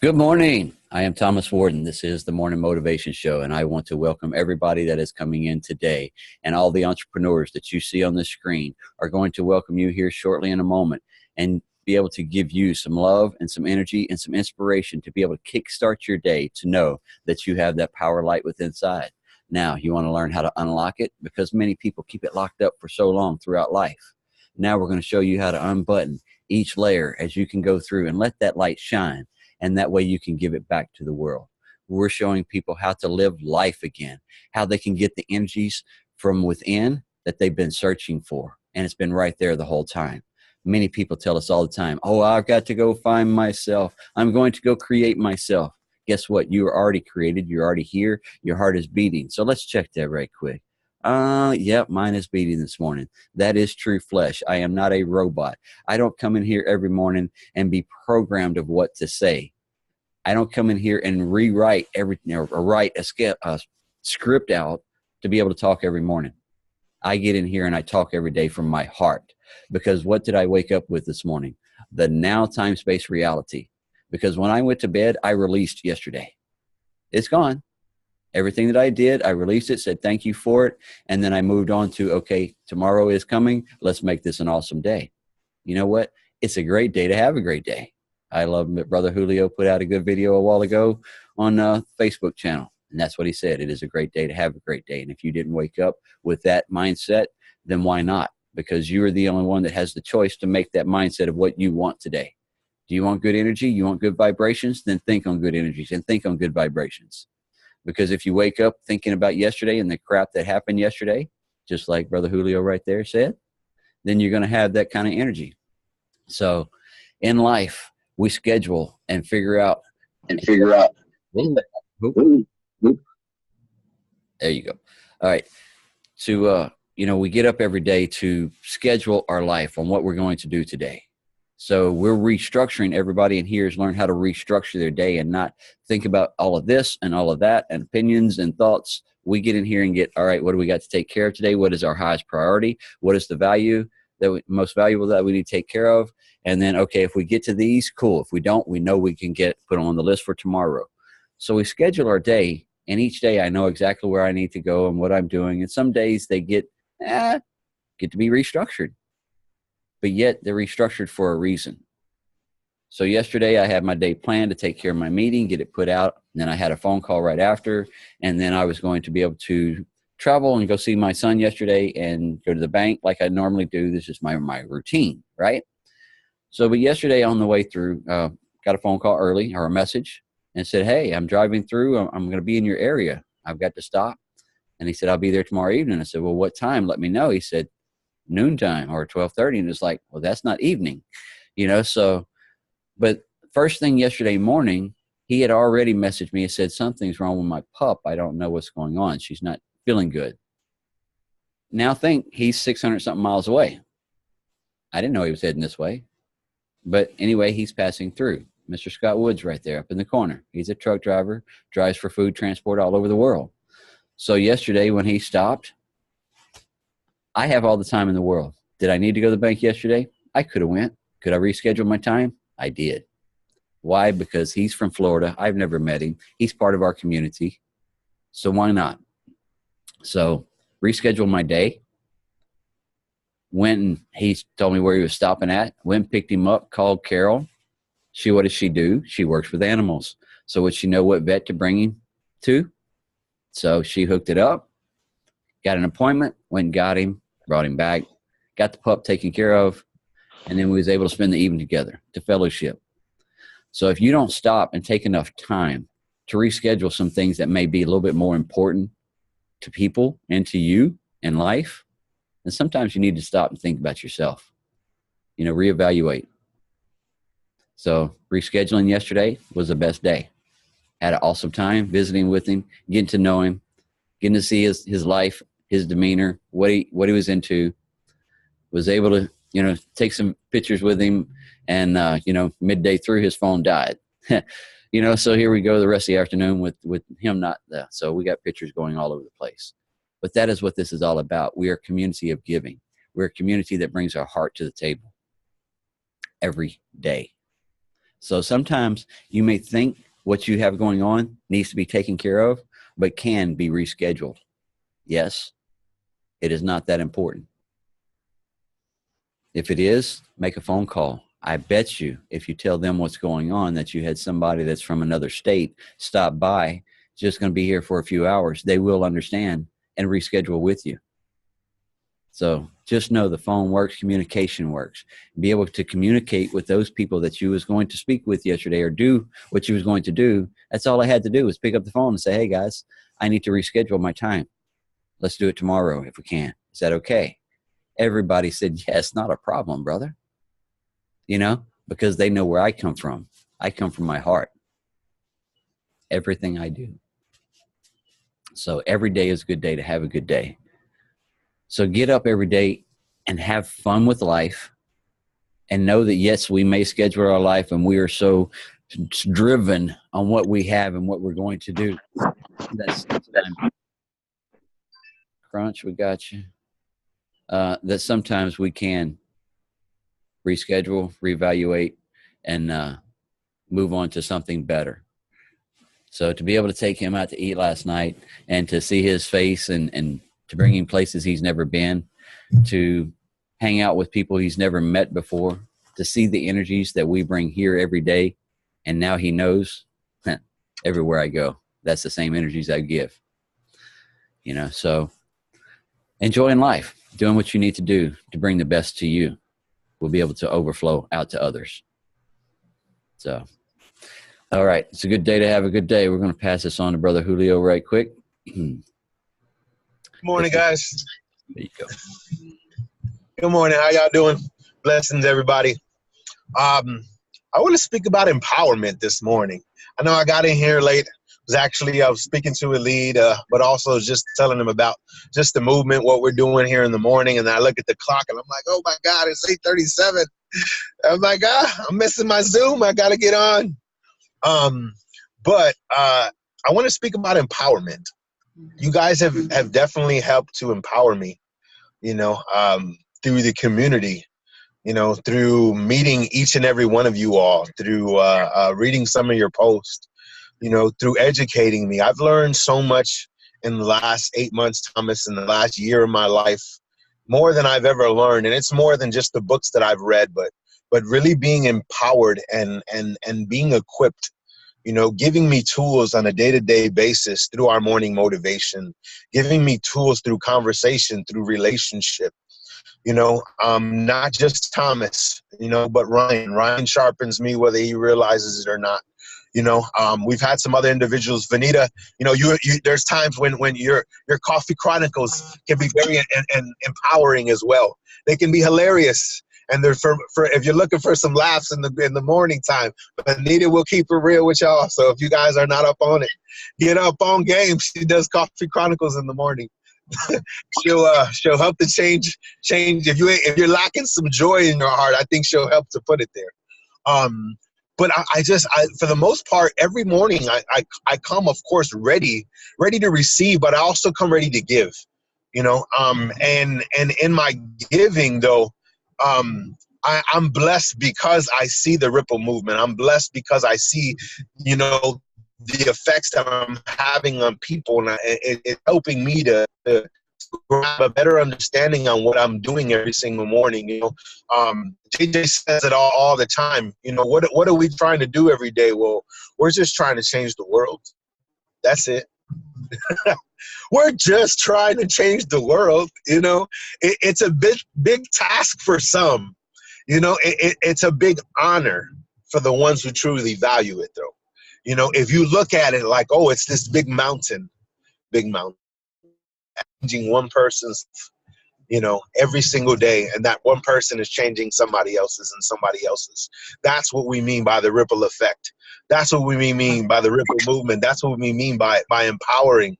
Good morning. I am Thomas Warden. This is the Morning Motivation Show, and I want to welcome everybody that is coming in today. And all the entrepreneurs that you see on the screen are going to welcome you here shortly in a moment and be able to give you some love and some energy and some inspiration to be able to kickstart your day to know that you have that power light within inside. Now, you want to learn how to unlock it because many people keep it locked up for so long throughout life. Now we're going to show you how to unbutton each layer as you can go through and let that light shine. And that way you can give it back to the world. We're showing people how to live life again, how they can get the energies from within that they've been searching for. And it's been right there the whole time. Many people tell us all the time, oh, I've got to go find myself. I'm going to go create myself. Guess what? You are already created. You're already here. Your heart is beating. So let's check that right quick. Yep, mine is beating this morning. That is true flesh. I am not a robot. I don't come in here every morning and be programmed of what to say. I don't come in here and rewrite everything or write a script out to be able to talk every morning. I get in here and I talk every day from my heart, because what did I wake up with this morning? The now time space reality. Because when I went to bed, I released yesterday. It's gone. Everything that I did, I released it, said thank you for it. And then I moved on to, okay, tomorrow is coming. Let's make this an awesome day. You know what? It's a great day to have a great day. I love that Brother Julio put out a good video a while ago on Facebook channel. And that's what he said. It is a great day to have a great day. And if you didn't wake up with that mindset, then why not? Because you are the only one that has the choice to make that mindset of what you want today. Do you want good energy? You want good vibrations? Then think on good energies and think on good vibrations. Because if you wake up thinking about yesterday and the crap that happened yesterday, just like Brother Julio right there said, then you're going to have that kind of energy. So in life, we schedule and figure out. There you go. All right. To, we get up every day to schedule our life on what we're going to do today. So we're restructuring. Everybody in here has learned how to restructure their day and not think about all of this and all of that and opinions and thoughts. We get in here and get, all right, what do we got to take care of today? What is our highest priority? What is the value that most valuable that we need to take care of? And then, okay, if we get to these, cool. If we don't, we know we can get put on the list for tomorrow. So we schedule our day, and each day I know exactly where I need to go and what I'm doing. And some days they get to be restructured. But yet they're restructured for a reason. So yesterday I had my day planned to take care of my meeting, get it put out. And then I had a phone call right after. And then I was going to be able to travel and go see my son yesterday and go to the bank like I normally do. This is my routine, right? So, but yesterday on the way through, got a phone call early or a message and said, hey, I'm driving through. I'm going to be in your area. I've got to stop. And he said, I'll be there tomorrow evening. I said, well, what time? Let me know. He said, noontime or 12:30. And it's like, well, that's not evening, so, but first thing yesterday morning, he had already messaged me and said, something's wrong with my pup. I don't know what's going on. She's not feeling good. Now think he's 600 something miles away. I didn't know he was heading this way, but anyway, he's passing through. Mr. Scott Woods right there up in the corner. He's a truck driver, drives for food transport all over the world. So yesterday when he stopped, I have all the time in the world. Did I need to go to the bank yesterday? I could have went. Could I reschedule my time? I did. Why? Because he's from Florida. I've never met him. He's part of our community. So why not? So rescheduled my day. Went and he told me where he was stopping at. Went and picked him up, called Carol. What does she do? She works with animals. So would she know what vet to bring him to? So she hooked it up, got an appointment, went and got him. Brought him back, got the pup taken care of, and then we was able to spend the evening together to fellowship. So if you don't stop and take enough time to reschedule some things that may be a little bit more important to people and to you in life, then sometimes you need to stop and think about yourself, reevaluate. So rescheduling yesterday was the best day. Had an awesome time visiting with him, getting to know him, getting to see his life, his demeanor, what he was into. Was able to, take some pictures with him, and midday through his phone died. So here we go the rest of the afternoon with him not there. So we got pictures going all over the place. But that is what this is all about. We are a community of giving. We're a community that brings our heart to the table every day. So sometimes you may think what you have going on needs to be taken care of, but can be rescheduled. Yes, it is not that important. If it is, make a phone call. I bet you if you tell them what's going on, that you had somebody that's from another state stop by, just going to be here for a few hours, they will understand and reschedule with you. So just know the phone works, communication works. Be able to communicate with those people that you was going to speak with yesterday or do what you was going to do. That's all I had to do was pick up the phone and say, hey guys, I need to reschedule my time. Let's do it tomorrow if we can. Is that okay? Everybody said, yes, not a problem, brother. You know, because they know where I come from. I come from my heart. Everything I do. So every day is a good day to have a good day. So get up every day and have fun with life and know that, yes, we may schedule our life and we are so driven on what we have and what we're going to do. That's Crunch, we got you. That sometimes we can reschedule, reevaluate, and move on to something better. So to be able to take him out to eat last night and to see his face and to bring him places he's never been, to hang out with people he's never met before, to see the energies that we bring here every day, and now he knows everywhere I go, that's the same energies I give. You know, so enjoying life, doing what you need to do to bring the best to you will be able to overflow out to others. So, all right. It's a good day to have a good day. We're going to pass this on to Brother Julio right quick. Good morning, guys. There you go. Good morning. How y'all doing? Blessings, everybody. I want to speak about empowerment this morning. I know I got in here late. I was speaking to a lead, but also just telling them about just the movement, what we're doing here in the morning. And I look at the clock and I'm like, oh my God, it's 8:37. I'm like, I'm missing my Zoom. I got to get on. But I want to speak about empowerment. You guys have definitely helped to empower me, through the community, through meeting each and every one of you all, through reading some of your posts, through educating me. I've learned so much in the last 8 months, Thomas, in the last year of my life, more than I've ever learned. And it's more than just the books that I've read, but really being empowered and being equipped, giving me tools on a day-to-day basis through our morning motivation, giving me tools through conversation, through relationship, not just Thomas, but Ryan. Ryan sharpens me whether he realizes it or not. We've had some other individuals, Vanita, there's times when your coffee chronicles can be very empowering as well. They can be hilarious. And they're for if you're looking for some laughs in the morning time, Vanita will keep it real with y'all. So if you guys are not up on it, get up on game. She does coffee chronicles in the morning. She'll help to change. If you're lacking some joy in your heart, I think she'll help to put it there. But I for the most part, every morning I come, of course, ready to receive, but I also come ready to give, and in my giving though, I'm blessed because I see the ripple movement. I'm blessed because I see, the effects that I'm having on people, and it's helping me to grab a better understanding on what I'm doing every single morning. JJ says it all the time. What are we trying to do every day? Well, we're just trying to change the world. That's it. We're just trying to change the world. It's a big task for some. It's a big honor for the ones who truly value it, though. If you look at it like, oh, it's this big mountain, changing one person's, every single day, and that one person is changing somebody else's and somebody else's. That's what we mean by the ripple effect. That's what we mean by the ripple movement. That's what we mean by empowering.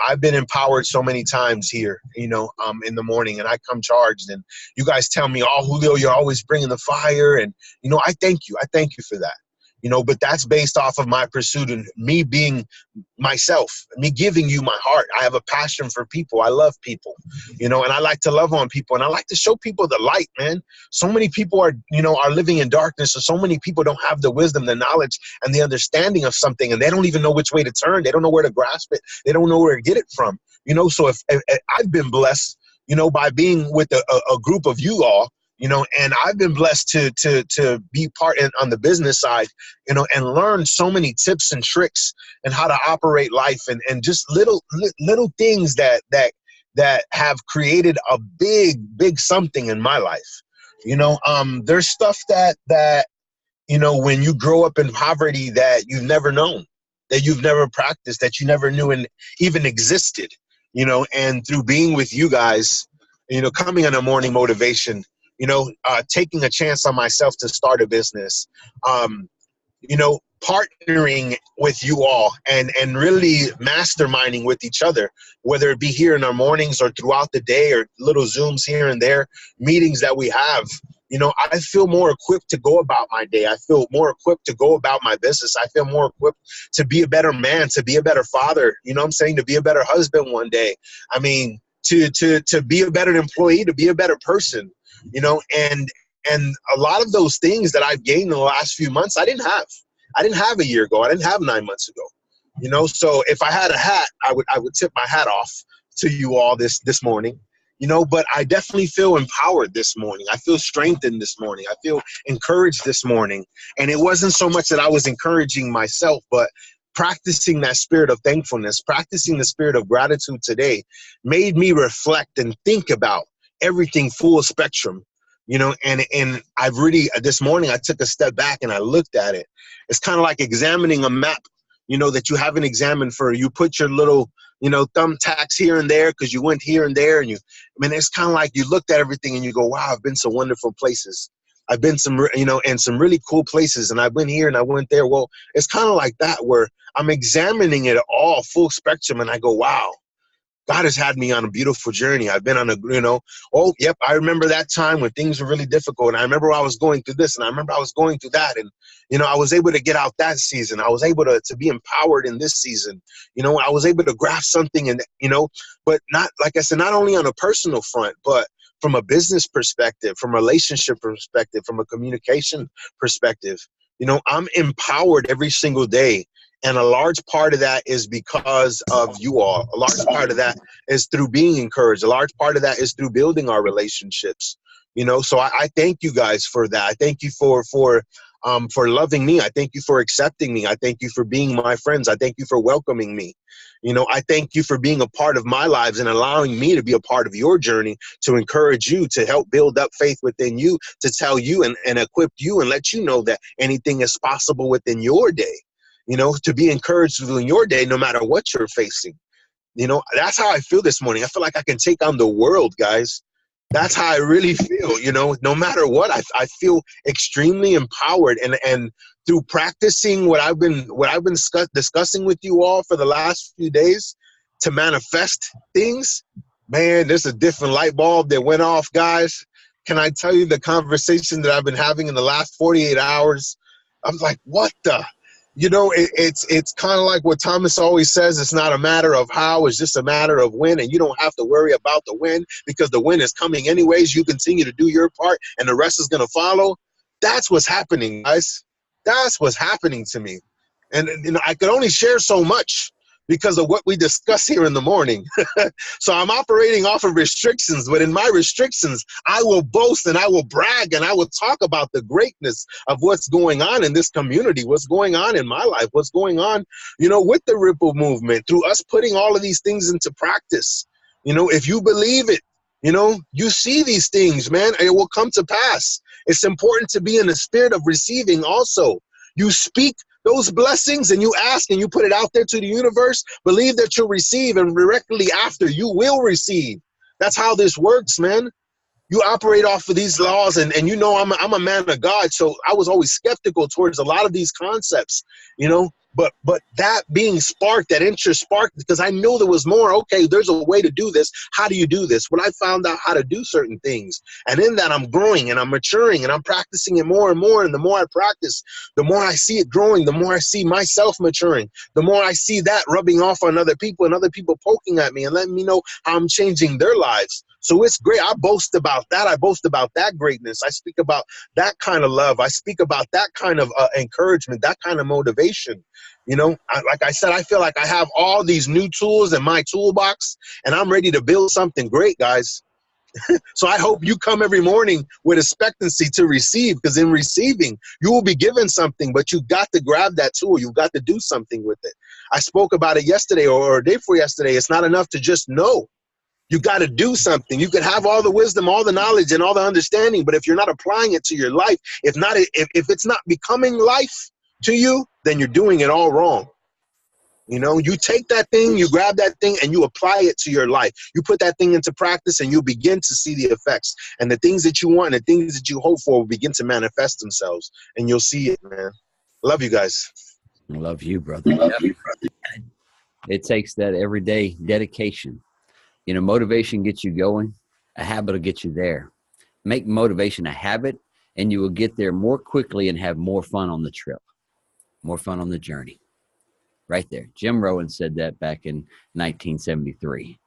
I've been empowered so many times here, in the morning, and I come charged, and you guys tell me, oh, Julio, you're always bringing the fire. And, I thank you. I thank you for that. but that's based off of my pursuit and me being myself, me giving you my heart. I have a passion for people. I love people, and I like to love on people, and I like to show people the light, man. So many people are living in darkness, and so many people don't have the wisdom, the knowledge, and the understanding of something, and they don't even know which way to turn. They don't know where to grasp it. They don't know where to get it from, so if I've been blessed, by being with a group of you all, and I've been blessed to be part on the business side, and learn so many tips and tricks and how to operate life, and just little things that have created a big something in my life. There's stuff that when you grow up in poverty that you've never known, that you've never practiced, that you never knew and even existed, and through being with you guys, coming on a morning motivation, taking a chance on myself to start a business, partnering with you all and really masterminding with each other, whether it be here in our mornings or throughout the day or little Zooms here and there, meetings that we have. I feel more equipped to go about my day. I feel more equipped to go about my business. I feel more equipped to be a better man, to be a better father, to be a better husband one day. I mean, to be a better employee, to be a better person, and a lot of those things that I've gained in the last few months, I didn't have a year ago. I didn't have 9 months ago, so if I had a hat, I would tip my hat off to you all this morning, but I definitely feel empowered this morning. I feel strengthened this morning. I feel encouraged this morning. And it wasn't so much that I was encouraging myself, but practicing that spirit of thankfulness, practicing the spirit of gratitude today made me reflect and think about everything full spectrum, and I've really, this morning I took a step back and I looked at it. It's kind of like examining a map, that you haven't examined for. You put your little, thumbtacks here and there because you went here and there, and it's kind of like you looked at everything and you go, wow, I've been to wonderful places. I've been some really cool places, and I've been here and I went there. Well, it's kind of like that, where I'm examining it all full spectrum, and I go, wow, God has had me on a beautiful journey. I've been on a, oh, yep, I remember that time when things were really difficult. And I remember I was going through this, and I remember I was going through that. And, I was able to get out that season. I was able to be empowered in this season. I was able to grasp something, and, but not, like I said, not only on a personal front, but from a business perspective, from a relationship perspective, from a communication perspective. I'm empowered every single day. And a large part of that is because of you all. A large part of that is through being encouraged. A large part of that is through building our relationships. So I thank you guys for that. I thank you for loving me. I thank you for accepting me. I thank you for being my friends. I thank you for welcoming me. I thank you for being a part of my lives and allowing me to be a part of your journey, to encourage you, to help build up faith within you, to tell you and equip you and let you know that anything is possible within your day. To be encouraged in your day, no matter what you're facing. That's how I feel this morning. I feel like I can take on the world, guys. That's how I really feel. No matter what, I feel extremely empowered. And through practicing what I've been discussing with you all for the last few days to manifest things, man, there's a different light bulb that went off, guys. Can I tell you the conversation that I've been having in the last 48 hours? I'm like, what the? It's kind of like what Thomas always says. It's not a matter of how, it's just a matter of when. And you don't have to worry about the when, because the when is coming anyways. You continue to do your part and the rest is going to follow. That's what's happening, guys. That's what's happening to me. And, I could only share so much because of what we discuss here in the morning. So I'm operating off of restrictions, but in my restrictions, I will boast and I will brag and I will talk about the greatness of what's going on in this community, what's going on in my life, what's going on, with the Ripple movement, through us putting all of these things into practice. If you believe it, you see these things, man, and it will come to pass. It's important to be in the spirit of receiving also. You speak those blessings and you ask and you put it out there to the universe, believe that you'll receive, and directly after you will receive. That's how this works, man. you operate off of these laws, and you know, I'm a man of God, so I was always skeptical towards a lot of these concepts, you know. But that being sparked, that interest sparked, because I knew there was more. Okay, there's a way to do this. How do you do this? When I found out how to do certain things, and in that I'm growing and I'm maturing and I'm practicing it more and more. And the more I practice, the more I see it growing, the more I see myself maturing, the more I see that rubbing off on other people and other people poking at me and letting me know how I'm changing their lives. So it's great. I boast about that. I boast about that greatness. I speak about that kind of love. I speak about that kind of encouragement, that kind of motivation. You know, like I said, I feel like I have all these new tools in my toolbox, and I'm ready to build something great, guys. So I hope you come every morning with expectancy to receive, because in receiving, you will be given something, but you got to grab that tool. You've got to do something with it. I spoke about it yesterday or a day before yesterday. It's not enough to just know. You got to do something. You can have all the wisdom, all the knowledge, and all the understanding, but if you're not applying it to your life, if it's not becoming life to you, then you're doing it all wrong. You know, you take that thing, you grab that thing, and you apply it to your life. You put that thing into practice, and you begin to see the effects. And the things that you want and the things that you hope for will begin to manifest themselves, and you'll see it, man. Love you guys. I love you, brother. It takes that everyday dedication. You know, motivation gets you going. A habit will get you there. Make motivation a habit, and you will get there more quickly and have more fun on the trip, more fun on the journey. Right there. Jim Rowan said that back in 1973.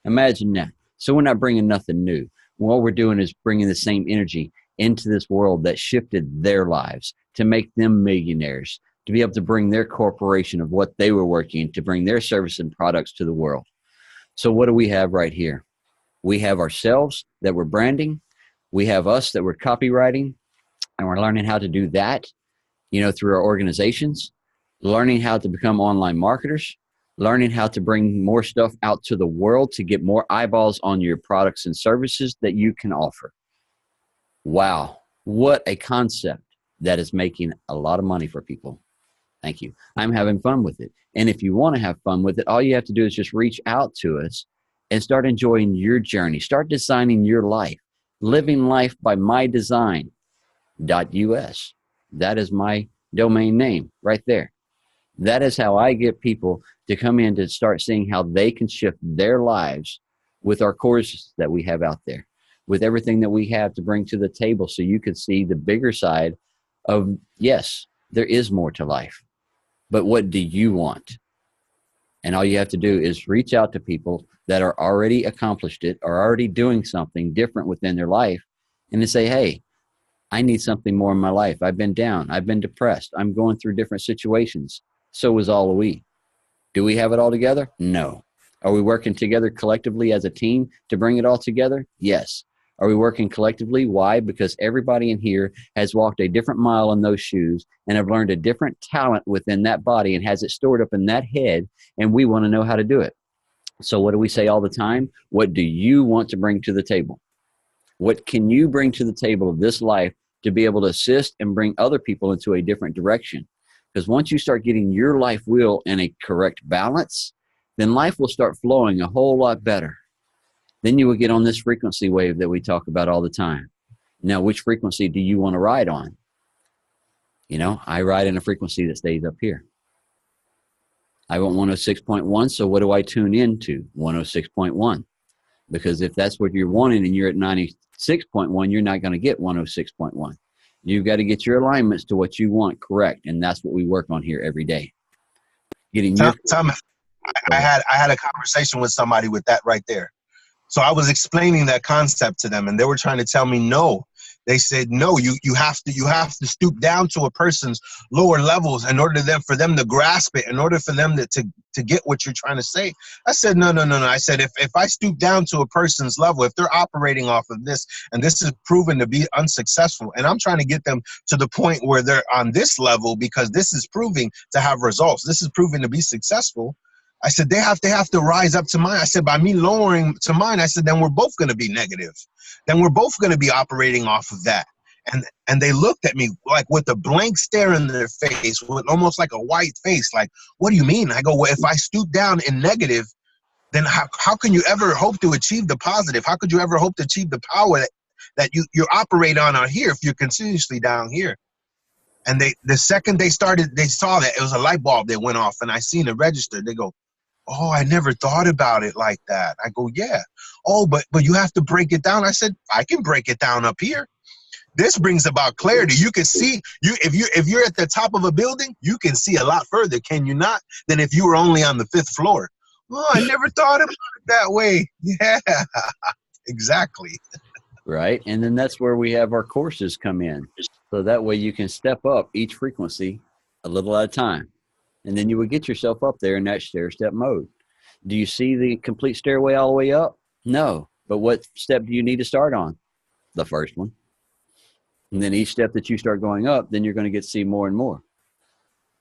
Imagine that. So we're not bringing nothing new. What we're doing is bringing the same energy into this world that shifted their lives to make them millionaires, to be able to bring their corporation of what they were working, to bring their service and products to the world. So what do we have right here? We have ourselves that we're branding. We have us that we're copywriting, and we're learning how to do that, you know, through our organizations, learning how to become online marketers, learning how to bring more stuff out to the world to get more eyeballs on your products and services that you can offer. Wow, what a concept that is making a lot of money for people. Thank you. I'm having fun with it. And if you want to have fun with it, all you have to do is just reach out to us and start enjoying your journey. Start designing your life, living life by mydesign.us. That is my domain name right there. That is how I get people to come in to start seeing how they can shift their lives with our courses that we have out there, with everything that we have to bring to the table, so you can see the bigger side of, yes, there is more to life, but what do you want? And all you have to do is reach out to people that are already accomplished it, are already doing something different within their life, and to say, hey, I need something more in my life. I've been down. I've been depressed. I'm going through different situations. So is all of we. Do we have it all together? No. Are we working together collectively as a team to bring it all together? Yes. Are we working collectively? Why? Because everybody in here has walked a different mile in those shoes and have learned a different talent within that body and has it stored up in that head, and we want to know how to do it. So what do we say all the time? What do you want to bring to the table? What can you bring to the table of this life to be able to assist and bring other people into a different direction? Because once you start getting your life wheel in a correct balance, then life will start flowing a whole lot better. Then you will get on this frequency wave that we talk about all the time. Now, which frequency do you want to ride on? You know, I ride in a frequency that stays up here. I want 106.1, so what do I tune into? 106.1. Because if that's what you're wanting and you're at 96.1, you're not going to get 106.1. You've got to get your alignments to what you want correct, and that's what we work on here every day. Getting your. Tom, I had a conversation with somebody with that right there. So I was explaining that concept to them, and they were trying to tell me no. They said no. You have to stoop down to a person's lower levels in order for them to grasp it, in order for them to get what you're trying to say. I said no. I said if I stoop down to a person's level, if they're operating off of this and this is proven to be unsuccessful, and I'm trying to get them to the point where they're on this level because this is proving to have results. This is proving to be successful. I said, they have to rise up to mine. I said, by me lowering to mine, I said, then we're both going to be negative. Then we're both going to be operating off of that. And they looked at me like with a blank stare in their face, with almost like a white face. Like, what do you mean? I go, well, if I stoop down in negative, then how can you ever hope to achieve the positive? How could you ever hope to achieve the power that you operate on out here if you're continuously down here? And the second they saw that, it was a light bulb that went off, and I seen it register. They go, oh, I never thought about it like that. I go, yeah. Oh, but you have to break it down. I said, I can break it down up here. This brings about clarity. You can see, if you're at the top of a building, you can see a lot further, can you not, than if you were only on the 5th floor. Oh, I never thought about it that way. Yeah, exactly. Right. And then that's where we have our courses come in. So that way you can step up each frequency a little at a time. And then you would get yourself up there in that stair-step mode. Do you see the complete stairway all the way up? No. But what step do you need to start on? The first one. And then each step that you start going up, then you're going to get to see more and more.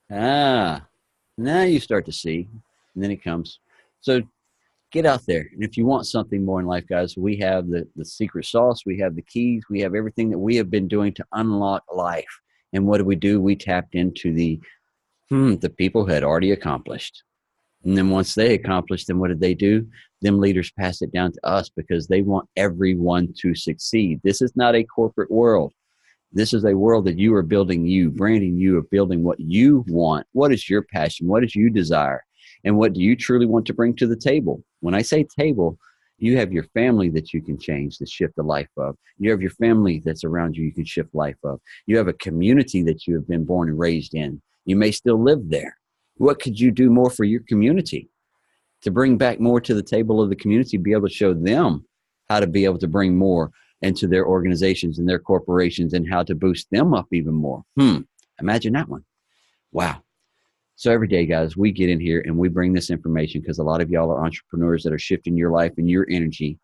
Now you start to see, and then it comes. So get out there. And if you want something more in life, guys, we have the secret sauce. We have the keys. We have everything that we have been doing to unlock life. And what do? We tapped into the people had already accomplished. And then once they accomplished, then what did they do? Them leaders pass it down to us because they want everyone to succeed. This is not a corporate world. This is a world that you are building branding you, of building what you want. What is your passion? What is you desire? And what do you truly want to bring to the table? When I say table, you have your family that you can change, to shift the life of. You have your family that's around you can shift life of. You have a community that you have been born and raised in. You may still live there. What could you do more for your community to bring back more to the table of the community, be able to show them how to be able to bring more into their organizations and their corporations and how to boost them up even more? Imagine that one. Wow. So every day, guys, we get in here and we bring this information because a lot of y'all are entrepreneurs that are shifting your life and your energy,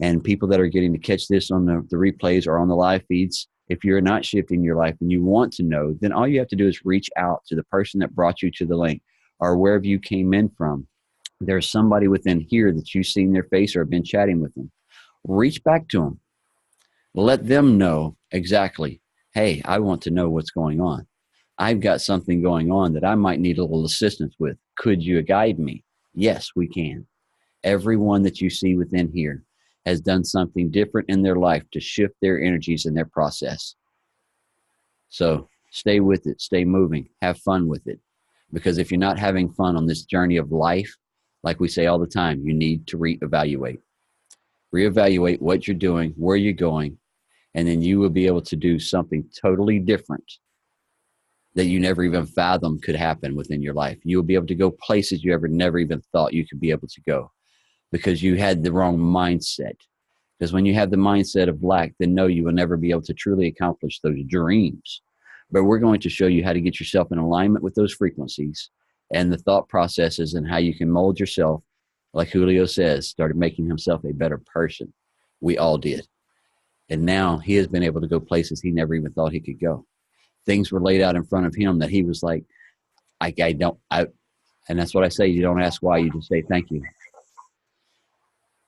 and people that are getting to catch this on the replays or on the live feeds. If you're not shifting your life and you want to know, then all you have to do is reach out to the person that brought you to the link or wherever you came in from. There's somebody within here that you've seen their face or have been chatting with them. Reach back to them. Let them know exactly, hey, I want to know what's going on. I've got something going on that I might need a little assistance with. Could you guide me? Yes, we can. Everyone that you see within here has done something different in their life to shift their energies and their process. So stay with it, stay moving, have fun with it. Because if you're not having fun on this journey of life, like we say all the time, you need to reevaluate. Reevaluate what you're doing, where you're going, and then you will be able to do something totally different that you never even fathomed could happen within your life. You will be able to go places you never even thought you could be able to go because you had the wrong mindset. Because when you have the mindset of lack, then no, you will never be able to truly accomplish those dreams. But we're going to show you how to get yourself in alignment with those frequencies and the thought processes and how you can mold yourself. Like Julio says, started making himself a better person. We all did. And now he has been able to go places he never even thought he could go. Things were laid out in front of him that he was like, and that's what I say. You don't ask why, you just say thank you.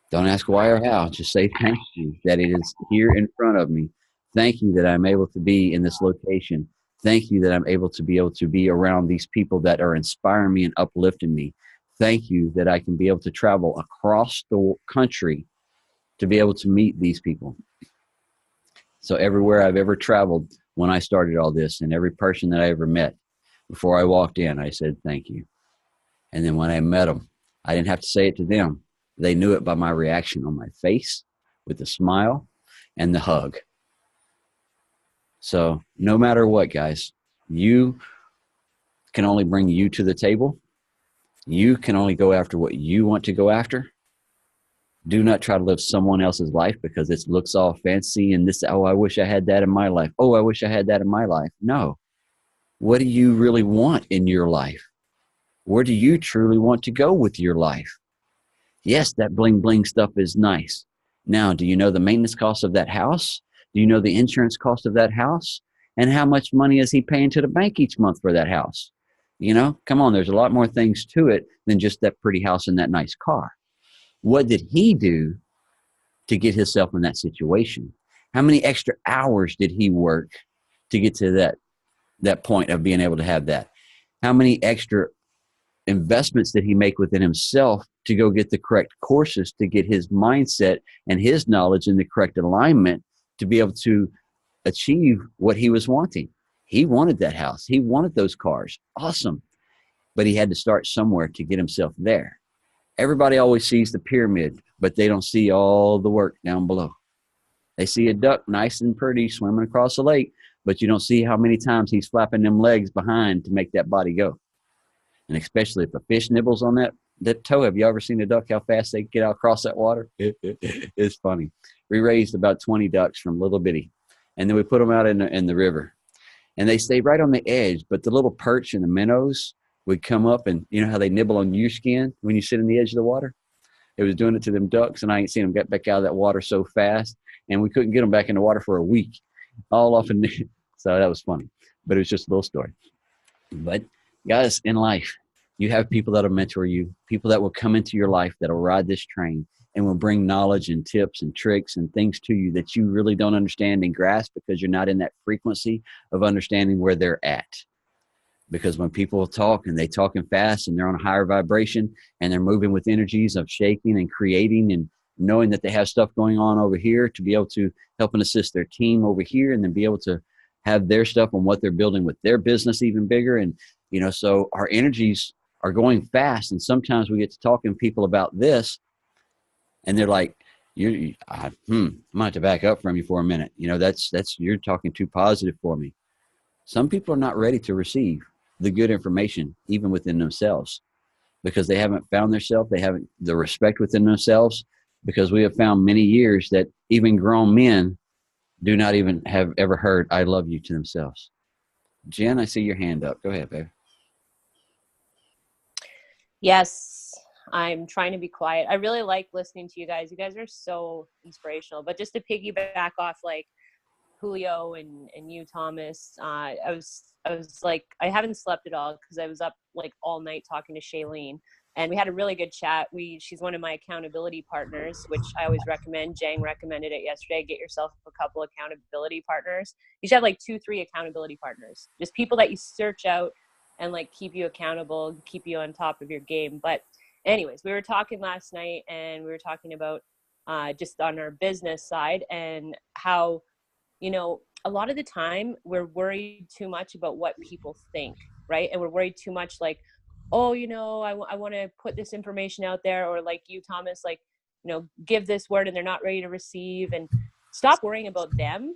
Don't ask why or how, just say thank you that it is here in front of me. Thank you that I'm able to be in this location. Thank you that I'm able to be around these people that are inspiring me and uplifting me. Thank you that I can be able to travel across the country to be able to meet these people. So everywhere I've ever traveled when I started all this, and every person that I ever met, before I walked in, I said, thank you. And then when I met them, I didn't have to say it to them. They knew it by my reaction on my face with the smile and the hug. So no matter what, guys, you can only bring you to the table. You can only go after what you want to go after. Do not try to live someone else's life because it looks all fancy and this, oh, I wish I had that in my life. Oh, I wish I had that in my life. No. What do you really want in your life? Where do you truly want to go with your life? Yes, that bling bling stuff is nice. Now, do you know the maintenance cost of that house? Do you know the insurance cost of that house? And how much money is he paying to the bank each month for that house? You know, come on, there's a lot more things to it than just that pretty house and that nice car. What did he do to get himself in that situation? How many extra hours did he work to get to that point of being able to have that? How many extra investments that he make within himself to go get the correct courses to get his mindset and his knowledge in the correct alignment to be able to achieve what he was wanting. He wanted that house. He wanted those cars. Awesome. But he had to start somewhere to get himself there. Everybody always sees the pyramid, but they don't see all the work down below. They see a duck nice and pretty swimming across the lake, but you don't see how many times he's flapping them legs behind to make that body go. And especially if a fish nibbles on that toe. Have you ever seen a duck, how fast they get out across that water? It's funny. We raised about 20 ducks from little bitty, and then we put them out in the river. And they stay right on the edge, but the little perch and the minnows would come up, and you know how they nibble on your skin when you sit on the edge of the water? It was doing it to them ducks, and I ain't seen them get back out of that water so fast, and we couldn't get them back in the water for a week, all off in the, so that was funny. But it was just a little story. But guys, in life, you have people that will mentor you, people that will come into your life that will ride this train and will bring knowledge and tips and tricks and things to you that you really don't understand and grasp because you're not in that frequency of understanding where they're at. Because when people talk and they talking fast and they're on a higher vibration and they're moving with energies of shaking and creating and knowing that they have stuff going on over here to be able to help and assist their team over here and then be able to have their stuff on what they're building with their business even bigger. And, you know, so our energies are going fast. And sometimes we get to talking to people about this and they're like, I might have to back up from you for a minute. You know, that's, you're talking too positive for me. Some people are not ready to receive the good information, even within themselves, because they haven't found themselves. They haven't the respect within themselves, because we have found many years that even grown men do not even have ever heard "I love you" to themselves. Jen, I see your hand up. Go ahead, babe. Yes, I'm trying to be quiet. I really like listening to you guys. You guys are so inspirational. But just to piggyback off like Julio and you, Thomas, I was like, I haven't slept at all because I was up like all night talking to Shailene, and we had a really good chat. She's one of my accountability partners, which I always recommend. Jang recommended it yesterday. Get yourself a couple accountability partners. You should have like 2-3 accountability partners, just people that you search out and like keep you accountable, keep you on top of your game. But anyways, we were talking last night and we were talking about just on our business side and how, you know, a lot of the time we're worried too much about what people think, right? And we're worried too much like, oh, you know, I want to put this information out there, or like you, Thomas, like, you know, give this word and they're not ready to receive. And stop worrying about them.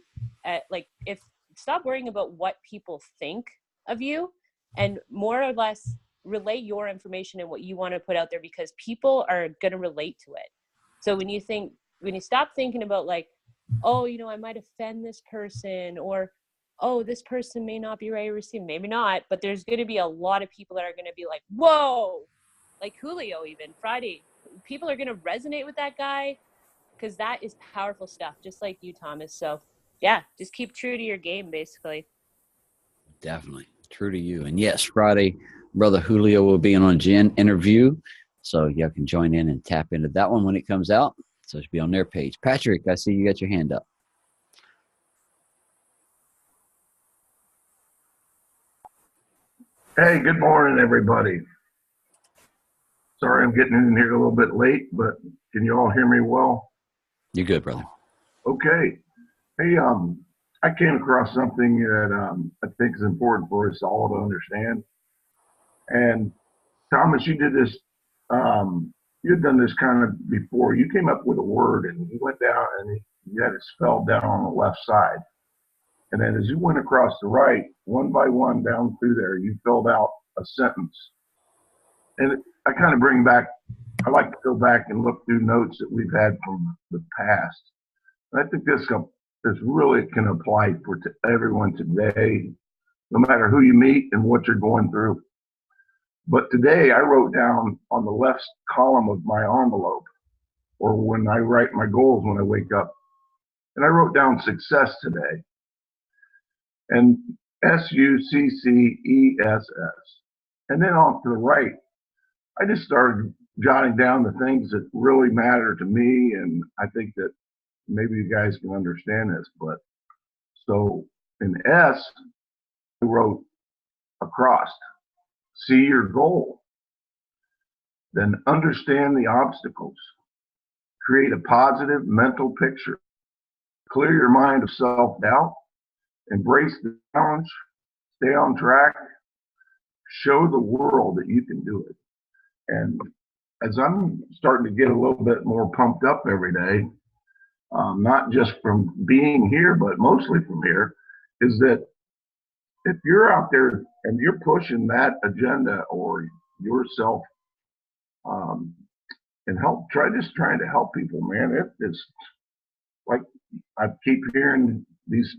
Stop worrying about what people think of you, and more or less relay your information and what you want to put out there, because people are going to relate to it. So when you stop thinking about like, oh, you know, I might offend this person, or, oh, this person may not be ready to receive, maybe not, but there's going to be a lot of people that are going to be like, whoa, like Julio, even Friday, people are going to resonate with that guy, because that is powerful stuff, just like you, Thomas. So yeah, just keep true to your game, basically. Definitely true to you. And yes, Friday, brother Julio will be on a Jen interview, so y'all can join in and tap into that one when it comes out. So it should be on their page. Patrick, I see you got your hand up. Hey, good morning, everybody. Sorry I'm getting in here a little bit late, but can you all hear me well? You're good, brother. Okay. Hey, I came across something that I think is important for us all to understand. And Thomas, you did this, you've done this kind of before. You came up with a word and you went down and you had it spelled down on the left side. And then as you went across the right, one by one down through there, you filled out a sentence. And I kind of I like to go back and look through notes that we've had from the past. And I think this really can apply to everyone today, no matter who you meet and what you're going through. But today I wrote down on the left column of my envelope, or when I write my goals when I wake up, and I wrote down success today. And SUCCESS. And then off to the right, I just started jotting down the things that really matter to me. And I think that maybe you guys can understand this. But so in S, I wrote across, see your goal. then understand the obstacles. Create a positive mental picture. Clear your mind of self-doubt. Embrace the challenge. Stay on track. Show the world that you can do it. And as I'm starting to get a little bit more pumped up every day, not just from being here, but mostly from here, is that if you're out there and you're pushing that agenda or yourself, and trying to help people, man, it is like I keep hearing these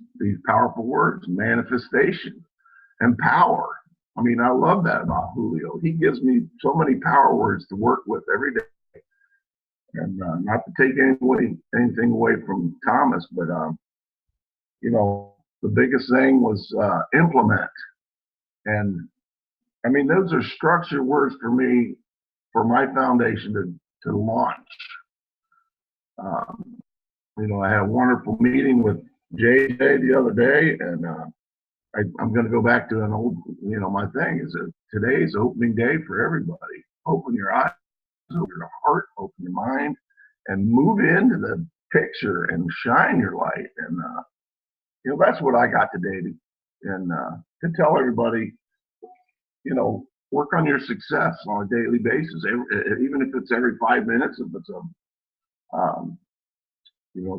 powerful words: manifestation and power. I mean, I love that about Julio. He gives me so many power words to work with every day. And not to take anything away from Thomas, but the biggest thing was implement. And I mean, those are structure words for me, for my foundation to launch. I had a wonderful meeting with JJ the other day, and I'm going to go back to an old, my thing is that today's opening day for everybody. Open your eyes, open your heart, open your mind, and move into the picture and shine your light. And, that's what I got today to tell everybody, work on your success on a daily basis, even if it's every 5 minutes, if it's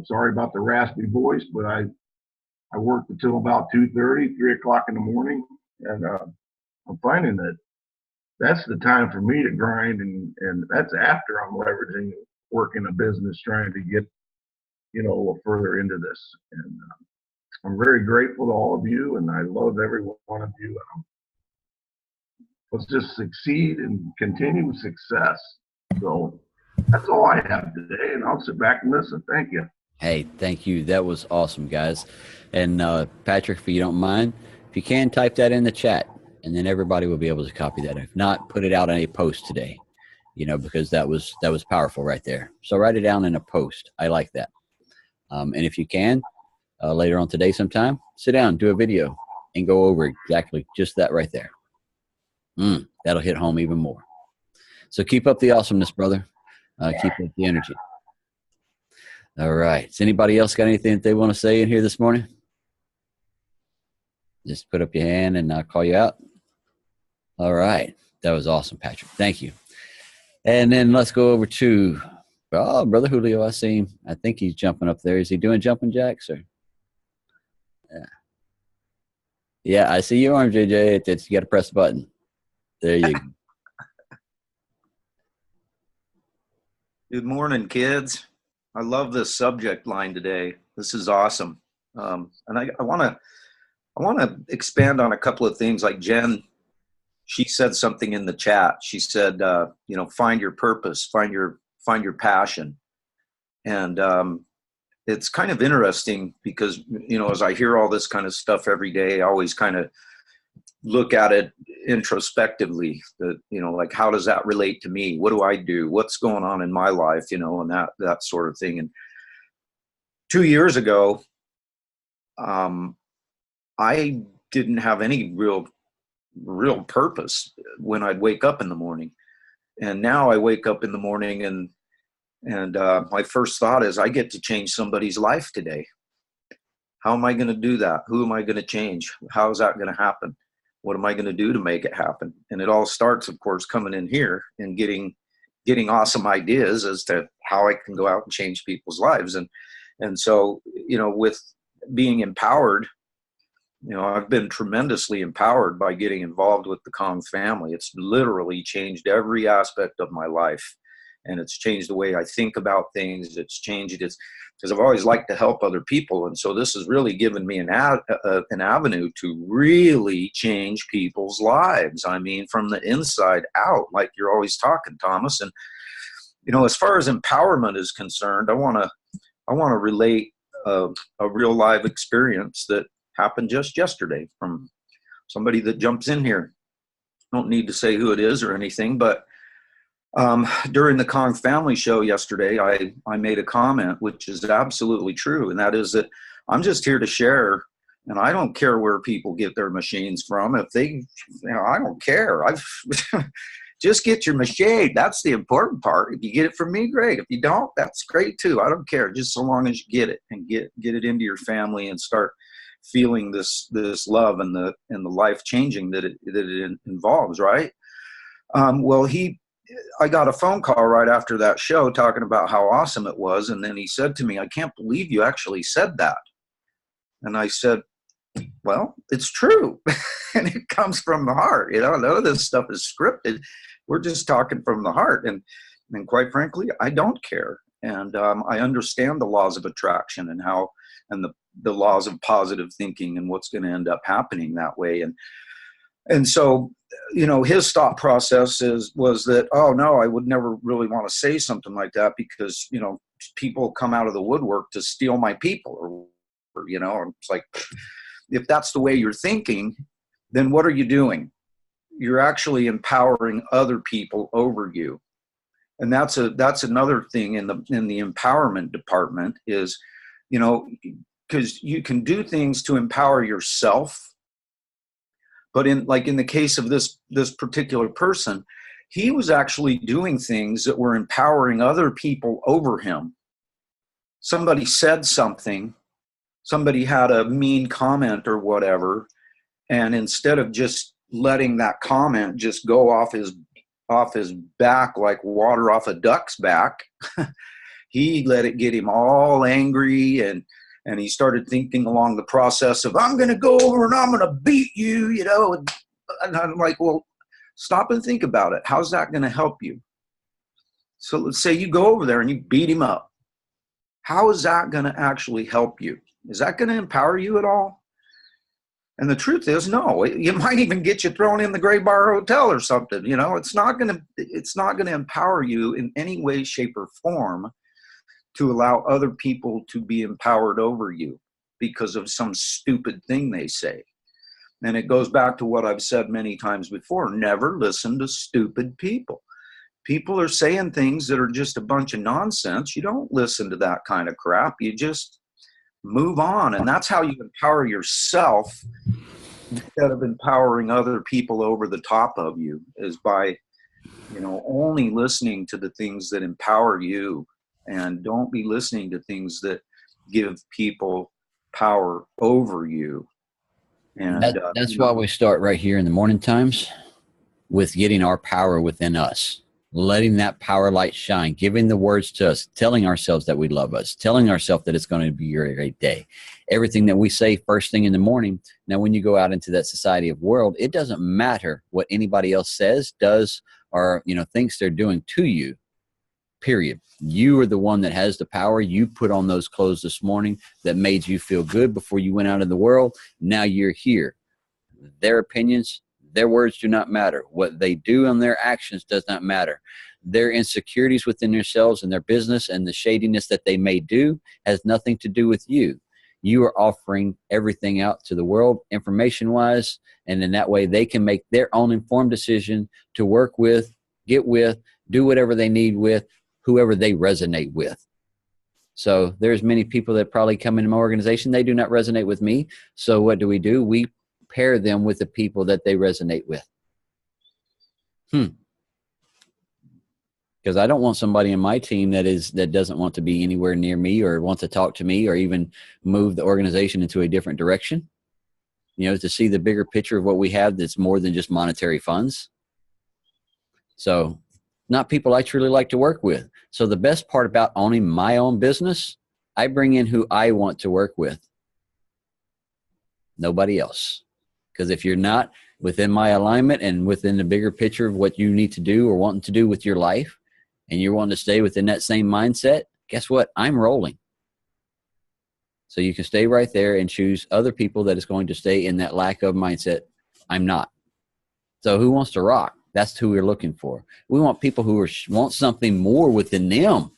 sorry about the raspy voice, but I worked until about 2:30, 3 o'clock in the morning, and I'm finding that that's the time for me to grind, and that's after I'm leveraging working a business, trying to get, a little further into this. And I'm very grateful to all of you, and I love every one of you. Let's just succeed and continue success. So that's all I have today, and I'll sit back and listen. Thank you. Hey, thank you. That was awesome, guys. And Patrick, if you don't mind, if you can, type that in the chat, and then everybody will be able to copy that. If not, put it out on a post today, because that was powerful right there. So write it down in a post. I like that. And if you can, later on today sometime, sit down, do a video, and go over exactly just that right there. That'll hit home even more. So keep up the awesomeness, brother. Keep up the energy. All right. Has anybody else got anything that they want to say in here this morning? Just put up your hand and I'll call you out. All right. That was awesome, Patrick. Thank you. And then let's go over to Brother Julio. I see him. I think he's jumping up there. Is he doing jumping jacks? Or? Yeah, I see your arm, JJ. You got to press the button. There you go. Good morning, kids. I love this subject line today. This is awesome. And I want to expand on a couple of things. Like Jen, she said something in the chat. She said, find your purpose, find your passion. And it's kind of interesting because, as I hear all this kind of stuff every day, I always kind of look at it introspectively, that, like, how does that relate to me? What do I do? What's going on in my life? And that sort of thing. And 2 years ago, I didn't have any real purpose when I'd wake up in the morning. And now I wake up in the morning and my first thought is, I get to change somebody's life today. How am I going to do that? Who am I going to change? How is that going to happen? What am I going to do to make it happen? And it all starts, of course, coming in here and getting awesome ideas as to how I can go out and change people's lives. And so, with being empowered, I've been tremendously empowered by getting involved with the Kong family. It's literally changed every aspect of my life. And it's changed the way I think about things. It's changed it because I've always liked to help other people. And so this has really given me an avenue to really change people's lives. I mean, from the inside out, like you're always talking, Thomas. And, as far as empowerment is concerned, I want to relate a real live experience that happened just yesterday from somebody that jumps in here. Don't need to say who it is or anything, but during the Kong family show yesterday, I made a comment, which is absolutely true. And that is that I'm just here to share, and I don't care where people get their machines from. If they, I don't care. just get your machete. That's the important part. If you get it from me, great. If you don't, that's great too. I don't care, just so long as you get it and get it into your family and start feeling this love and the life changing that it involves, right? Well, I got a phone call right after that show talking about how awesome it was, and then he said to me, "I can't believe you actually said that." And I said, "Well, it's true." And it comes from the heart. None of this stuff is scripted. We're just talking from the heart. And quite frankly, I don't care. And I understand the laws of attraction and the laws of positive thinking and what's going to end up happening that way. And so, his thought process was that, oh no, I would never really want to say something like that because, people come out of the woodwork to steal my people or it's like, if that's the way you're thinking, then what are you doing? You're actually empowering other people over you. And that's another thing in the empowerment department is, because you can do things to empower yourself. But in the case of this particular person, he was actually doing things that were empowering other people over him. Somebody said something, somebody had a mean comment or whatever, and instead of just letting that comment just go off his back like water off a duck's back, he let it get him all angry, and he started thinking along the process of, I'm going to go over and I'm going to beat you, and I'm like, well, stop and think about it. How's that going to help you? So let's say you go over there and you beat him up. How is that going to actually help you? Is that going to empower you at all? And the truth is, no. It might even get you thrown in the Gray Bar Hotel or something. It's not going to empower you in any way, shape, or form to allow other people to be empowered over you because of some stupid thing they say. And it goes back to what I've said many times before: never listen to stupid people. People are saying things that are just a bunch of nonsense. You don't listen to that kind of crap. You just move on. And that's how you empower yourself instead of empowering other people over the top of you, is by, only listening to the things that empower you, and don't be listening to things that give people power over you. And that's why we start right here in the morning times with getting our power within us. Letting that power light shine, giving the words to us, telling ourselves that we love us, telling ourselves that it's going to be a great day. Everything that we say first thing in the morning. Now, when you go out into that society of world, it doesn't matter what anybody else says, does, or, thinks they're doing to you, period. You are the one that has the power. You put on those clothes this morning that made you feel good before you went out in the world. Now you're here. Their opinions, their words do not matter. What they do and their actions does not matter. Their insecurities within themselves and their business and the shadiness that they may do has nothing to do with you. You are offering everything out to the world information-wise, and in that way they can make their own informed decision to work with, get with, do whatever they need with whoever they resonate with. So there's many people that probably come into my organization. They do not resonate with me. So what do? We pair them with the people that they resonate with. Because I don't want somebody in my team that doesn't want to be anywhere near me or want to talk to me or even move the organization into a different direction. To see the bigger picture of what we have that's more than just monetary funds. So not people I truly like to work with. So the best part about owning my own business, I bring in who I want to work with. Nobody else. Because if you're not within my alignment and within the bigger picture of what you need to do or wanting to do with your life, and you're wanting to stay within that same mindset, guess what? I'm rolling. So you can stay right there and choose other people that is going to stay in that lack of mindset. I'm not. So who wants to rock? That's who we're looking for. We want people who want something more within them.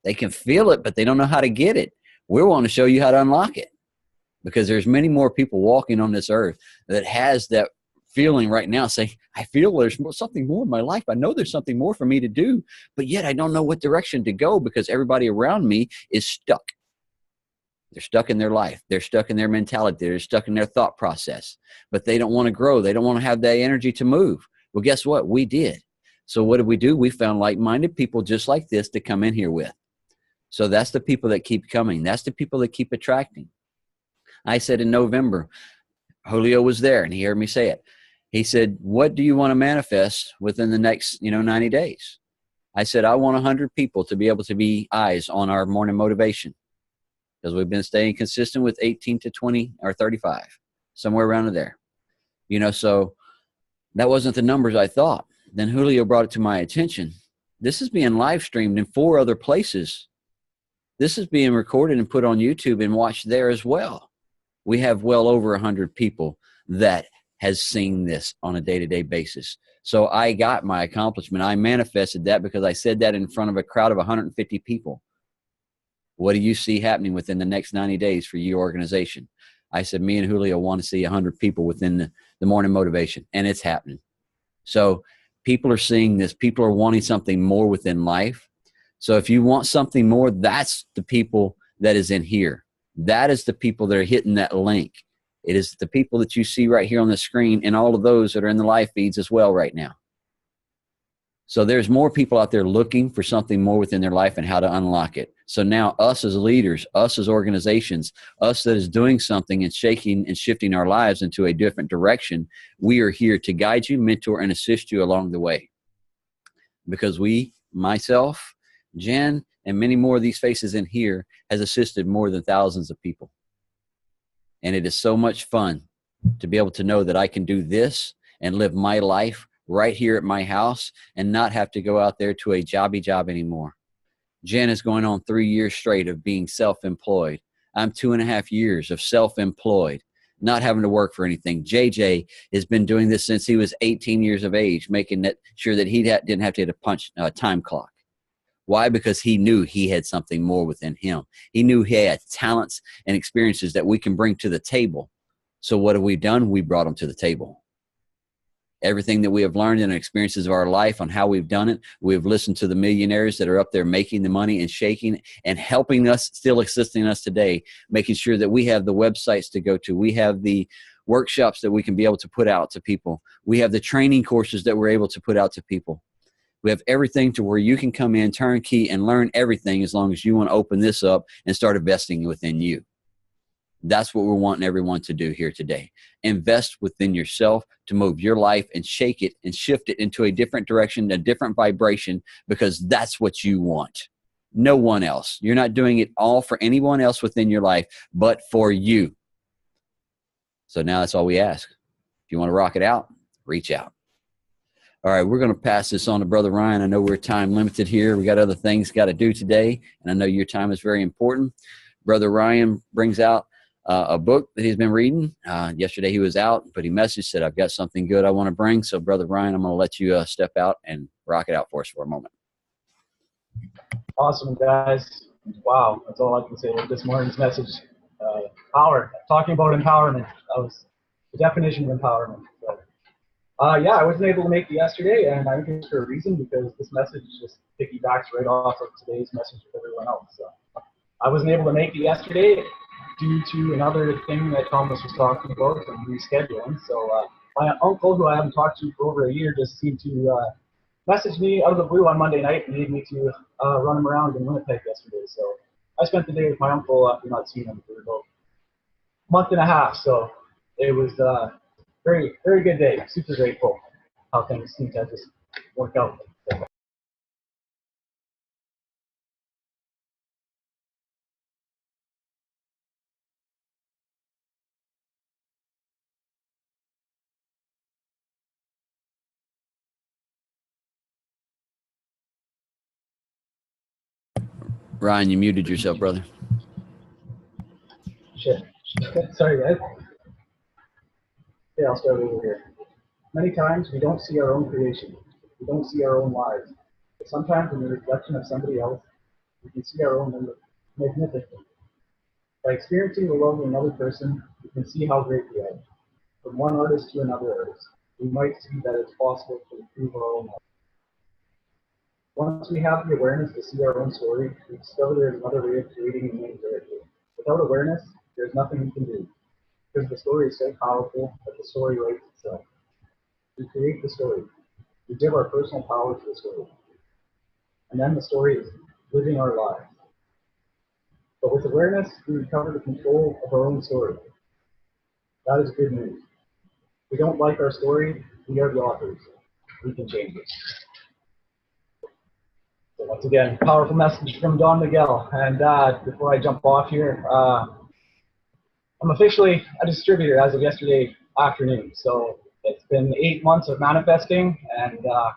They can feel it, but they don't know how to get it. We want to show you how to unlock it. Because there's many more people walking on this earth that has that feeling right now, saying, I feel there's something more in my life. I know there's something more for me to do, but yet I don't know what direction to go because everybody around me is stuck. They're stuck in their life. They're stuck in their mentality. They're stuck in their thought process, but they don't want to grow. They don't want to have that energy to move. Well, guess what? We did. So what did we do? We found like-minded people just like this to come in here with. So that's the people that keep coming. That's the people that keep attracting. I said in November, Julio was there and he heard me say it. He said, what do you want to manifest within the next, 90 days? I said, I want 100 people to be able to be eyes on our morning motivation, because we've been staying consistent with 18 to 20 or 35, somewhere around there. So that wasn't the numbers I thought. Then Julio brought it to my attention. This is being live streamed in 4 other places. This is being recorded and put on YouTube and watched there as well. We have well over 100 people that has seen this on a day-to-day basis. So I got my accomplishment. I manifested that because I said that in front of a crowd of 150 people. What do you see happening within the next 90 days for your organization? I said, me and Julio want to see 100 people within the morning motivation, and it's happening. So people are seeing this. People are wanting something more within life. So if you want something more, that's the people that is in here. That is the people that are hitting that link. It is the people that you see right here on the screen and all of those that are in the live feeds as well right now. So there's more people out there looking for something more within their life and how to unlock it. So now us as leaders, us as organizations, us that is doing something and shaking and shifting our lives into a different direction, we are here to guide you, mentor, and assist you along the way. Because we, myself, Jen, and many more of these faces in here has assisted more than thousands of people. And it is so much fun to be able to know that I can do this and live my life right here at my house and not have to go out there to a jobby job anymore. Jen is going on 3 years straight of being self-employed. I'm 2.5 years of self-employed, not having to work for anything. JJ has been doing this since he was 18 years of age, making sure that he didn't have to hit a time clock. Why? Because he knew he had something more within him. He knew he had talents and experiences that we can bring to the table. So what have we done? We brought them to the table. Everything that we have learned in the experiences of our life on how we've done it, we've listened to the millionaires that are up there making the money and shaking and helping us, still assisting us today, making sure that we have the websites to go to. We have the workshops that we can be able to put out to people. We have the training courses that we're able to put out to people. We have everything to where you can come in, turnkey, and learn everything as long as you want to open this up and start investing within you. That's what we're wanting everyone to do here today. Invest within yourself to move your life and shake it and shift it into a different direction, a different vibration, because that's what you want. No one else. You're not doing it all for anyone else within your life, but for you. So now that's all we ask. If you want to rock it out, reach out. All right, we're going to pass this on to Brother Ryan. I know we're time limited here. We got other things got to do today, and I know your time is very important. Brother Ryan brings out a book that he's been reading. Yesterday he was out, but he messaged, said, I've got something good I want to bring. So, Brother Ryan, I'm going to let you step out and rock it out for us for a moment. Awesome, guys. Wow, that's all I can say with this morning's message. Power. Talking about empowerment. That was the definition of empowerment. So, yeah, I wasn't able to make it yesterday, and I think it's for a reason, because this message just piggybacks right off of today's message with everyone else. So, I wasn't able to make it yesterday due to another thing that Thomas was talking about and rescheduling. So my uncle, who I haven't talked to for over a year, just seemed to message me out of the blue on Monday night and needed me to run him around in Winnipeg yesterday. So I spent the day with my uncle after not seeing him for about a month and a half. So it was a very, very good day. Super grateful how things seem to just work out. Ryan, you muted yourself, brother. Shit. Sorry, guys. Okay, I'll start over here. Many times we don't see our own creation. We don't see our own lives. But sometimes in the reflection of somebody else, we can see our own magnificence. By experiencing the love of another person, we can see how great we are. From one artist to another artist, we might see that it's possible to improve our own life. Once we have the awareness to see our own story, we discover there's another way of creating a main character. Without awareness, there's nothing we can do, because the story is so powerful that the story writes itself. We create the story. We give our personal power to the story. And then the story is living our lives. But with awareness, we recover the control of our own story. That is good news. If we don't like our story, we are the authors. We can change it. So once again, powerful message from Don Miguel. And before I jump off here, I'm officially a distributor as of yesterday afternoon. So it's been 8 months of manifesting and a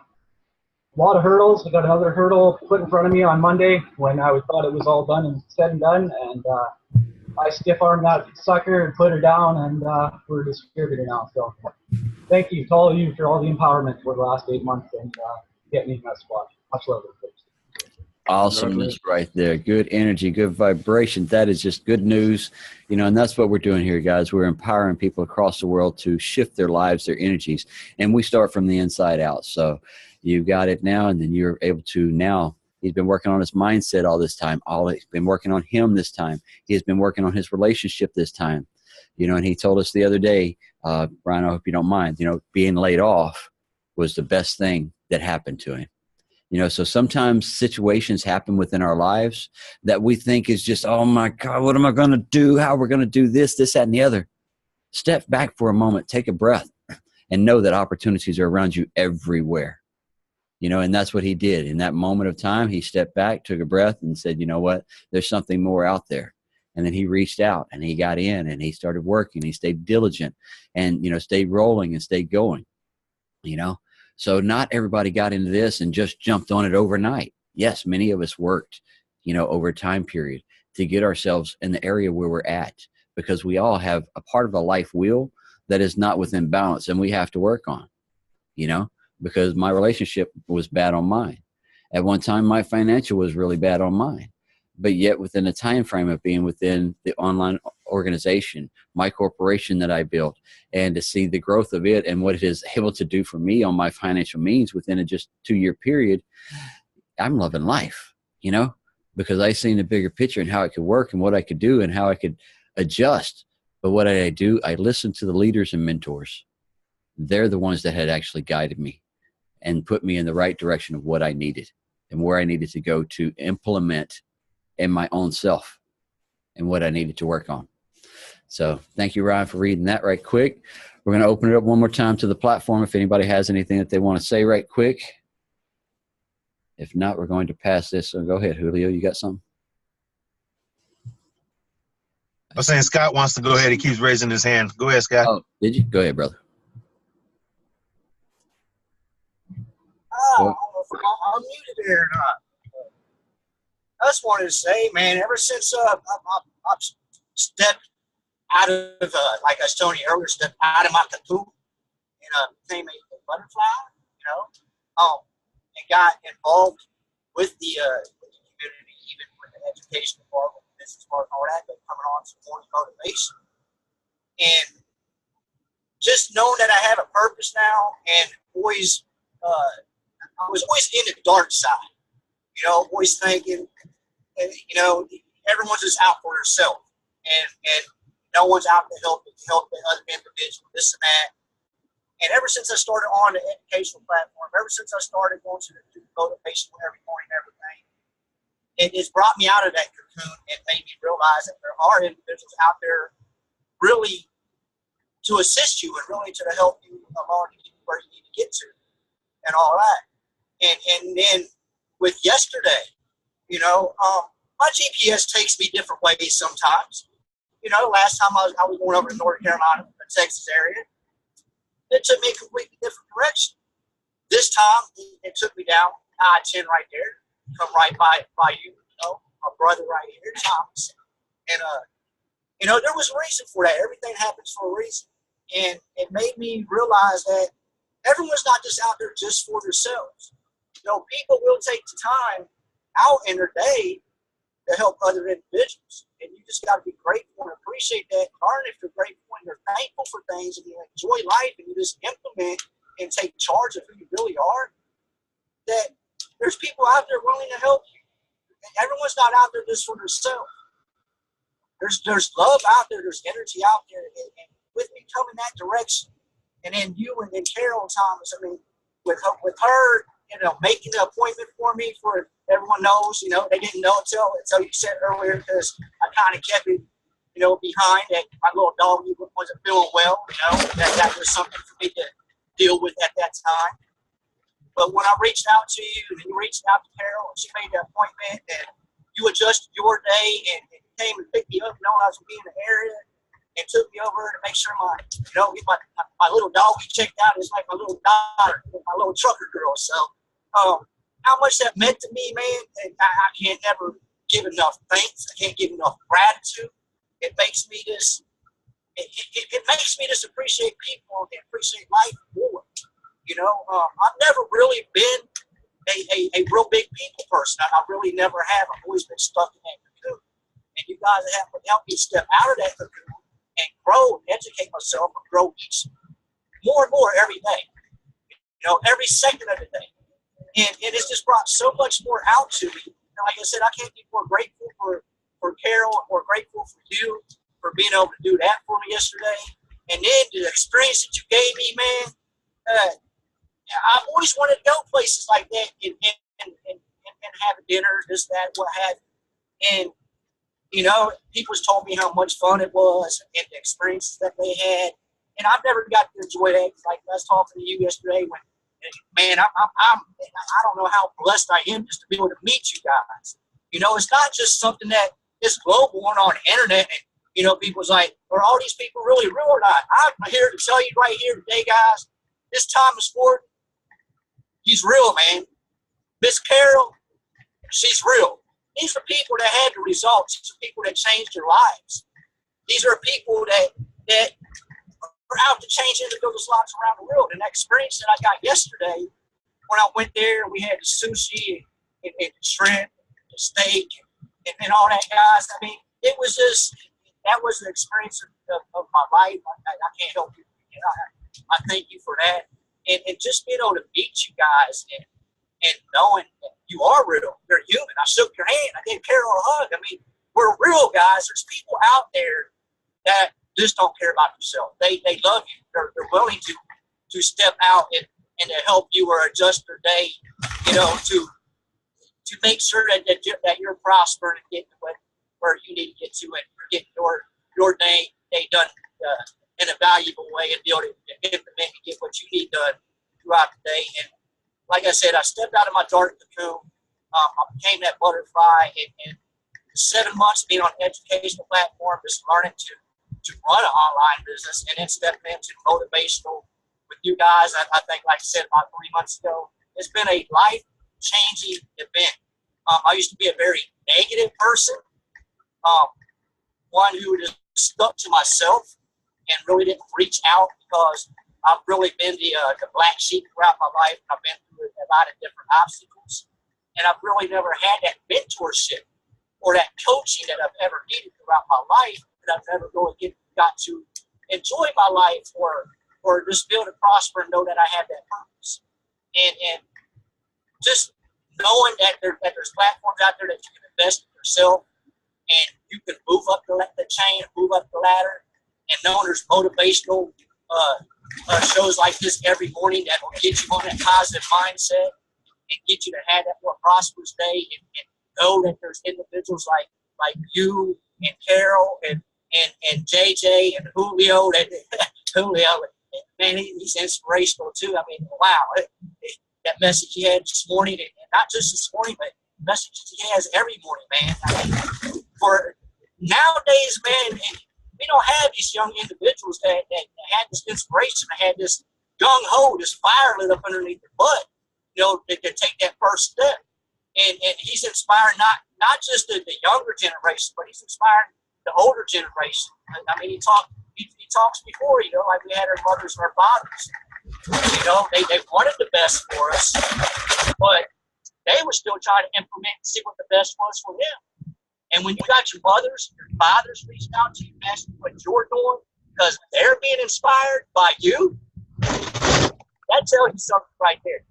lot of hurdles. I got another hurdle put in front of me on Monday when I thought it was all done and said and done. And I stiff-armed that sucker and put her down, and we're a distributor now. So thank you to all of you for all the empowerment for the last 8 months and getting me in that spot. Much love, folks. Awesomeness right there. Good energy, good vibration. That is just good news. You know, and that's what we're doing here, guys. We're empowering people across the world to shift their lives, their energies. And we start from the inside out. So you got it now, and then you're able to now. He's been working on his mindset all this time. He's been working on him this time. He has been working on his relationship this time. You know, and he told us the other day, Brian, I hope you don't mind, you know, being laid off was the best thing that happened to him. You know, so sometimes situations happen within our lives that we think is just, oh my God, what am I going to do? How we're going to do this, that, and the other. Step back for a moment, take a breath, and know that opportunities are around you everywhere. You know, and that's what he did. In that moment of time, he stepped back, took a breath, and said, you know what, there's something more out there. And then he reached out and he got in and he started working. He stayed diligent and, you know, stayed rolling and stayed going, you know. So not everybody got into this and just jumped on it overnight. Yes, many of us worked, you know, over a time period to get ourselves in the area where we're at, because we all have a part of a life wheel that is not within balance and we have to work on, you know, because my relationship was bad on mine. At one time, my financial was really bad on mine. But yet within the time frame of being within the online organization, my corporation that I built, and to see the growth of it and what it is able to do for me on my financial means within a just 2-year period, I'm loving life, you know, because I seen the bigger picture and how it could work and what I could do and how I could adjust. But what did I do? I listened to the leaders and mentors. They're the ones that had actually guided me and put me in the right direction of what I needed and where I needed to go to implement in my own self and what I needed to work on. So thank you, Ryan, for reading that right quick. We're going to open it up one more time to the platform if anybody has anything that they want to say right quick. If not, we're going to pass this. So go ahead, Julio. You got something? I was saying Scott wants to go ahead. He keeps raising his hand. Go ahead, Scott. Oh, did you? Go ahead, brother. I don't know if I'm muted there or not. I just wanted to say, man, ever since I've stepped out of, like I was telling you earlier, stepped out of my cocoon and became a butterfly, you know, and got involved with the community, even with the education department, business part, and all that, but coming on some more motivation. And just knowing that I have a purpose now, and always, I was always in the dark side, you know, always thinking, and, you know, everyone's just out for themselves, and no one's out to help the other individual, this and that. And ever since I started on the educational platform, ever since I started going to the motivation every morning and everything, it's brought me out of that cocoon and made me realize that there are individuals out there really to assist you and really to help you along to get where you need to get to and all that. And then with yesterday, you know, my GPS takes me different ways sometimes. You know, last time I was going over to North Carolina, the Texas area, it took me a completely different direction. This time, it took me down I-10 right there, come right by you, you know, my brother right here, Thomas. And, you know, there was a reason for that. Everything happens for a reason. And it made me realize that everyone's not just out there just for themselves. You know, people will take the time out in their day to help other individuals. And you just got to be grateful and appreciate that. Learn if you're grateful and you're thankful for things and you enjoy life and you just implement and take charge of who you really are, that there's people out there willing to help you. And everyone's not out there just for themselves. There's love out there. There's energy out there. And with me coming that direction, and then you and then Carol Thomas, I mean, with her, making the appointment for me for everyone knows, they didn't know until you said earlier because I kind of kept it, behind that my little doggy wasn't feeling well, that was something for me to deal with at that time. But when I reached out to you and you reached out to Carol and she made the appointment and you adjusted your day and came and picked me up, I was going to be in the area and took me over to make sure my little doggy checked out. It's like my little daughter, my little trucker girl. So how much that meant to me, man, and I can't never give enough thanks. I can't give enough gratitude. It makes me just appreciate people and appreciate life more. I've never really been a real big people person. I really never have. I've always been stuck in that cocoon. And you guys have helped me step out of that cocoon and grow and educate myself and grow more and more every day. Every second of the day. And it's just brought so much more out to me. And like I said, I can't be more grateful for Carol and more grateful for you for being able to do that for me yesterday. And then the experience that you gave me, man, I've always wanted to go places like that and have a dinner, this, that, what have you. And, people's told me how much fun it was and the experiences that they had. And I've never got to enjoy that. Like I was talking to you yesterday when, man, I don't know how blessed I am just to be able to meet you guys. It's not just something that is global and on the internet and, people's like, are all these people really real or not? I'm here to tell you right here today, guys, this Thomas Warden, he's real, man. Miss Carol, she's real. These are people that had the results. These are people that changed their lives. These are people that are out to change individuals' lives around the world. And that experience that I got yesterday when I went there, we had the sushi and the shrimp, the steak, and all that, guys. I mean, it was just, that was the experience of my life. I can't help you. I thank you for that. And just being able to meet you guys and knowing that you are real, you're human. I shook your hand. I gave Carol a hug. I mean, we're real, guys. There's people out there that just don't care about themselves. They love you. They're willing to step out and to help you or adjust their day, to make sure that you're prospering and getting where you need to get to and getting your day done in a valuable way and be able to implement and get what you need done throughout the day. And like I said, I stepped out of my dark cocoon. I became that butterfly, and 7 months being on an educational platform, just learning to run an online business, and then stepping into motivational with you guys. I think, like I said, about 3 months ago, it's been a life-changing event. I used to be a very negative person, one who just stuck to myself and really didn't reach out because I've really been the black sheep throughout my life. I've been through a lot of different obstacles, and I've really never had that mentorship or that coaching that I've ever needed throughout my life, that I've never really got to enjoy my life or just be able to prosper and know that I have that purpose. And just knowing that there's platforms out there that you can invest in yourself and you can move up the chain, move up the ladder, and knowing there's motivational shows like this every morning that will get you on that positive mindset and get you to have that more prosperous day and know that there's individuals like you and Carol and JJ and Julio. Julio, man, he's inspirational too. I mean, wow, that message he had this morning, and not just this morning, but messages he has every morning, man. I mean, for nowadays, man, we don't have these young individuals that had this inspiration, that had this gung ho, this fire lit up underneath their butt, that take that first step. And he's inspiring not just the younger generation, but he's inspiring the older generation. I mean, he talks before, like we had our mothers and our fathers. They wanted the best for us, but they were still trying to implement and see what the best was for them. And when you got your mothers, your fathers reached out to you, asking what you're doing, because they're being inspired by you, that tells you something right there.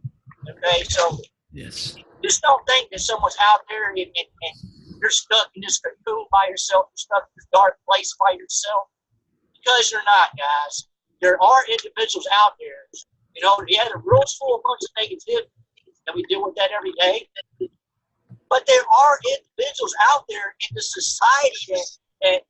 Okay, so Yes. Just don't think that someone's out there and you're stuck in this cocoon by yourself, you're stuck in this dark place by yourself, because you're not, guys. There are individuals out there You know, yeah, the world's full of a bunch of negativity, and we deal with that every day. But there are individuals out there in the society that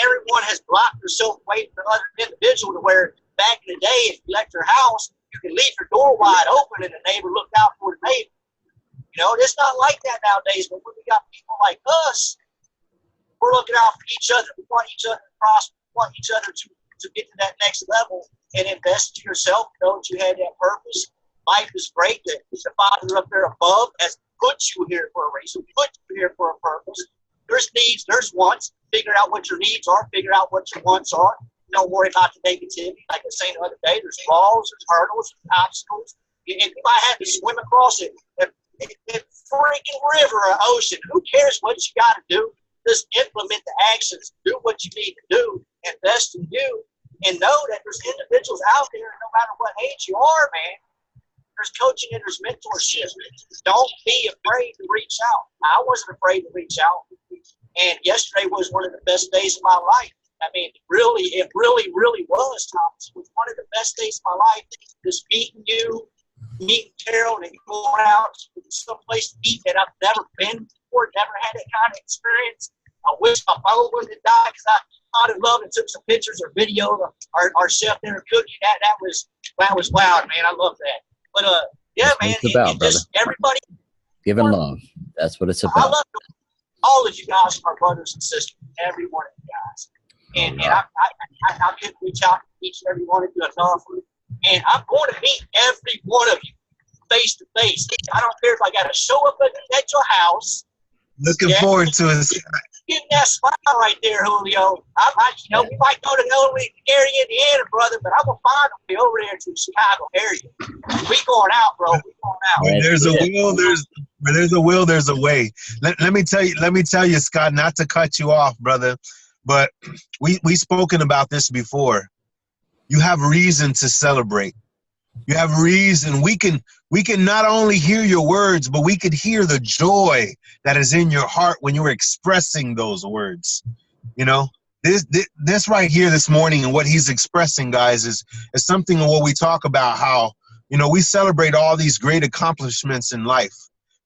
everyone has blocked themselves away from another individual, to where back in the day, if you left your house, you could leave your door wide open and the neighbor looked out for the neighbor. You know, it's not like that nowadays, but when we got people like us, we're looking out for each other. We want each other to prosper. We want each other to get to that next level and invest in yourself. Know that you had that purpose. Life is great. That the Father up there above has put you here for a reason, put you here for a purpose. There's needs, there's wants. Figure out what your needs are. Figure out what your wants are. Don't worry about the negativity. Like I was saying the other day, there's walls, there's hurdles, there's obstacles. If I had to swim across it, a freaking river or ocean, who cares what you got to do? Just implement the actions. Do what you need to do. Invest in you. And know that there's individuals out there, no matter what age you are, man. There's coaching and there's mentorship. Don't be afraid to reach out. I wasn't afraid to reach out. And yesterday was one of the best days of my life. I mean, it really was, Thomas. It was one of the best days of my life. Just meeting you, meeting Carol, and going out to someplace to eat that I've never been before, never had that kind of experience. I wish my phone wouldn't have died, because I'd have loved and took some pictures or video of our chef there cooking. That was wild, man. I love that. But yeah, That's man, what it's about, just everybody giving love. That's what it's I about. love all of you guys, my brothers and sisters, every one of you guys. And I couldn't reach out to each and every one of you enough. And I'm going to meet every one of you face to face. I don't care if I got to show up at your house. Looking forward to it. Getting that smile right there, Julio. We might go to Gary, Indiana, brother, but I'm gonna find a way over there to the Chicago area. We going out, bro. We going out. Where there's a will, there's a way. Let me tell you, Scott, not to cut you off, brother, but we spoken about this before. You have reason to celebrate. You have reason. We can not only hear your words, but we could hear the joy that is in your heart when you're expressing those words. You know, this right here this morning, and what he's expressing, guys, is something of what we talk about, how, you know, we celebrate all these great accomplishments in life.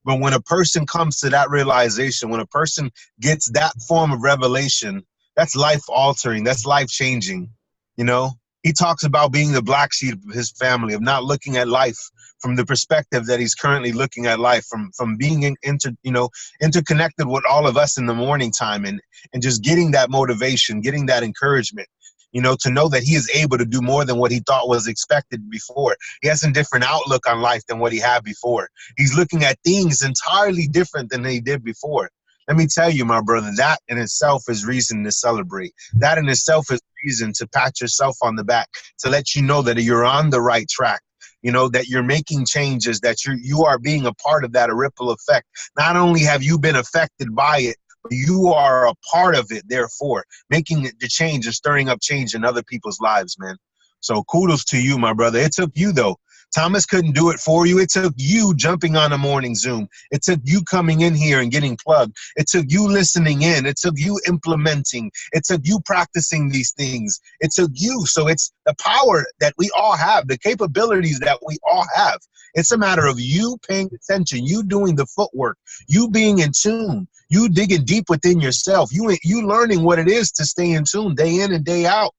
But when a person comes to that realization, when a person gets that form of revelation, that's life altering. That's life changing. You know, he talks about being the black sheep of his family, of not looking at life from the perspective that he's currently looking at life, from being interconnected with all of us in the morning time, and just getting that motivation, getting that encouragement, you know, to know that he is able to do more than what he thought was expected before. He has a different outlook on life than what he had before. He's looking at things entirely different than he did before. Let me tell you, my brother, that in itself is reason to celebrate. That in itself is reason to pat yourself on the back, to let you know that you're on the right track, you know, that you're making changes, that you are being a part of that, a ripple effect. Not only have you been affected by it, but you are a part of it, therefore, making the change and stirring up change in other people's lives, man. So kudos to you, my brother. It took you, though. Thomas couldn't do it for you. It took you jumping on a morning Zoom. It took you coming in here and getting plugged. It took you listening in. It took you implementing. It took you practicing these things. It took you. So it's the power that we all have, the capabilities that we all have. It's a matter of you paying attention, you doing the footwork, you being in tune, you digging deep within yourself, you learning what it is to stay in tune day in and day out.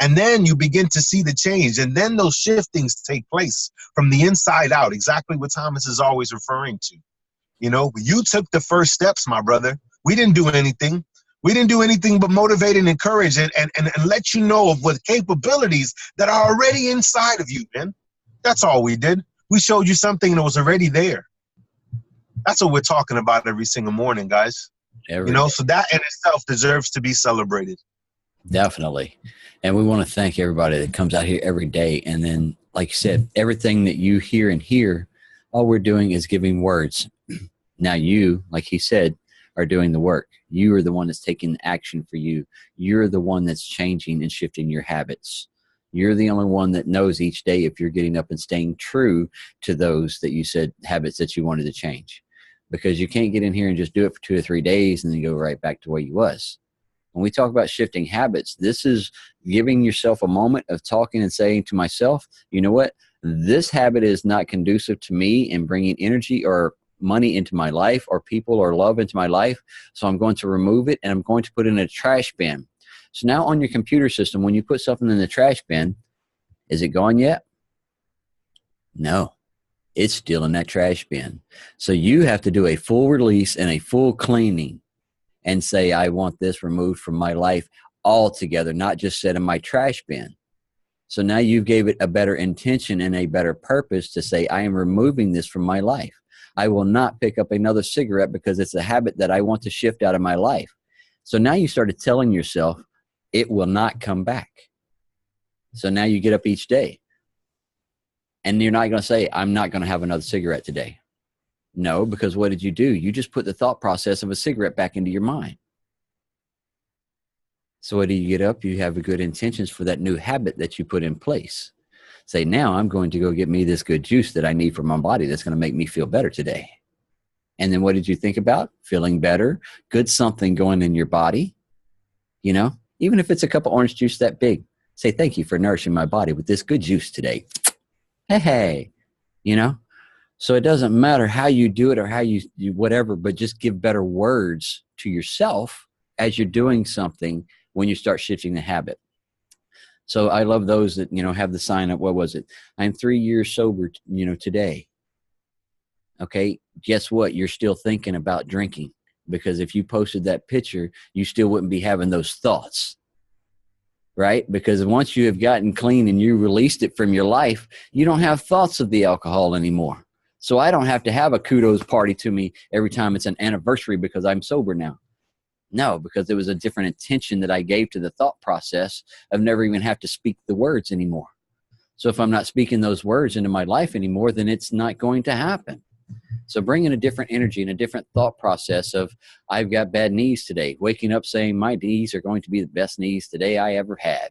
And then you begin to see the change. And then those shiftings take place from the inside out, exactly what Thomas is always referring to. You know, you took the first steps, my brother. We didn't do anything. We didn't do anything but motivate and encourage and let you know of what capabilities that are already inside of you, man. That's all we did. We showed you something that was already there. That's what we're talking about every single morning, guys. So that in itself deserves to be celebrated. Definitely. And we want to thank everybody that comes out here every day. And then, like you said, everything that you hear and hear, all we're doing is giving words. Now you, like he said, are doing the work. You are the one that's taking action for you. You're the one that's changing and shifting your habits. You're the only one that knows each day if you're getting up and staying true to those that you said habits that you wanted to change. Because you can't get in here and just do it for 2 or 3 days and then go right back to where you was. When we talk about shifting habits, this is giving yourself a moment of talking and saying to myself, you know what? This habit is not conducive to me in bringing energy or money into my life or people or love into my life. So I'm going to remove it and I'm going to put it in a trash bin. So now on your computer system, when you put something in the trash bin, is it gone yet? No, it's still in that trash bin. So you have to do a full release and a full cleaning and say, I want this removed from my life altogether, not just set in my trash bin. So now you gave it a better intention and a better purpose to say, I am removing this from my life. I will not pick up another cigarette because it's a habit that I want to shift out of my life. So now you started telling yourself, it will not come back. So now you get up each day and you're not going to say, I'm not going to have another cigarette today. No, because what did you do? You just put the thought process of a cigarette back into your mind. So what do you get up? You have a good intentions for that new habit that you put in place. Say, now I'm going to go get me this good juice that I need for my body that's going to make me feel better today. And then what did you think about? Feeling better, good something going in your body. You know, even if it's a cup of orange juice that big, say, thank you for nourishing my body with this good juice today. Hey, you know, so it doesn't matter how you do it or how you whatever, but just give better words to yourself as you're doing something when you start shifting the habit. So I love those that, you know, have the sign up. What was it? I'm 3 years sober, you know, today. Okay. Guess what? You're still thinking about drinking, because if you posted that picture, you still wouldn't be having those thoughts. Right? Because once you have gotten clean and you released it from your life, you don't have thoughts of the alcohol anymore. So I don't have to have a kudos party to me every time it's an anniversary because I'm sober now. No, because it was a different intention that I gave to the thought process of never even have to speak the words anymore. So if I'm not speaking those words into my life anymore, then it's not going to happen. So bring in a different energy and a different thought process of, I've got bad knees today. Waking up saying my knees are going to be the best knees today I ever had.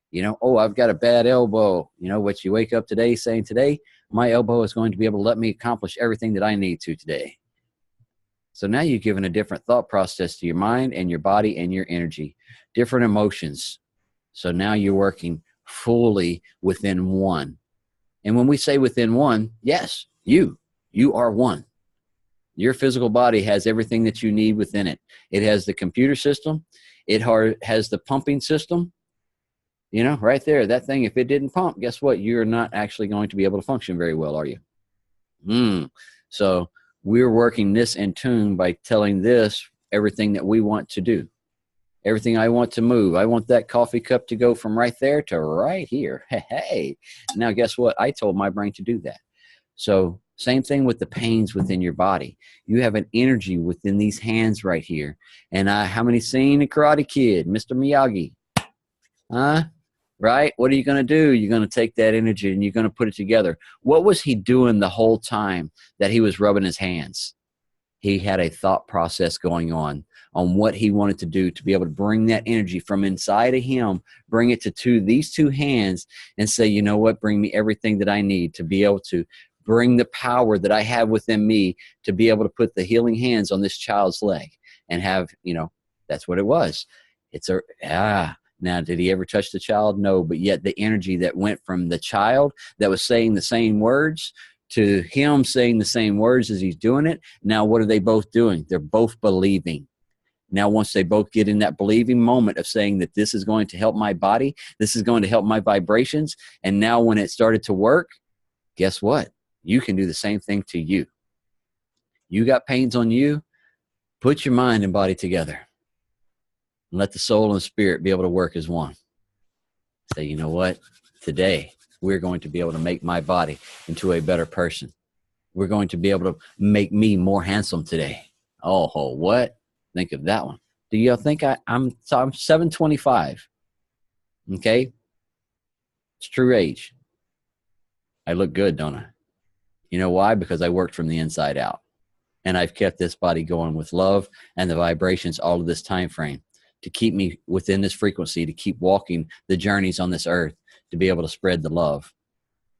You know, oh, I've got a bad elbow. You know, what you wake up today saying, today, my elbow is going to be able to let me accomplish everything that I need to today. So now you've given a different thought process to your mind and your body and your energy, different emotions. So now you're working fully within one. And when we say within one, yes, you are one. Your physical body has everything that you need within it. It has the computer system. It has the pumping system. You know, right there, that thing, if it didn't pump, guess what? You're not actually going to be able to function very well, are you? So we're working this in tune by telling this everything that we want to do. Everything I want to move. I want that coffee cup to go from right there to right here. Hey. Now, guess what? I told my brain to do that. So same thing with the pains within your body. You have an energy within these hands right here. And how many seen a Karate Kid, Mr. Miyagi? Huh? Right? What are you going to do? You're going to take that energy and you're going to put it together. What was he doing the whole time that he was rubbing his hands? He had a thought process going on what he wanted to do to be able to bring that energy from inside of him, bring it to these two hands and say, you know what, bring me everything that I need to be able to bring the power that I have within me to be able to put the healing hands on this child's leg and have, you know, that's what it was. Now, did he ever touch the child? No, but yet the energy that went from the child that was saying the same words to him saying the same words as he's doing it. Now, what are they both doing? They're both believing. Now, once they both get in that believing moment of saying that this is going to help my body, this is going to help my vibrations. And now when it started to work, guess what? You can do the same thing to you. You got pains on you, put your mind and body together. And let the soul and spirit be able to work as one. Say, you know what? Today, we're going to be able to make my body into a better person. We're going to be able to make me more handsome today. Oh, what? Think of that one. Do y'all think I'm 725? Okay? It's true age. I look good, don't I? You know why? Because I worked from the inside out. And I've kept this body going with love and the vibrations all of this time frame to keep me within this frequency, to keep walking the journeys on this earth, to be able to spread the love.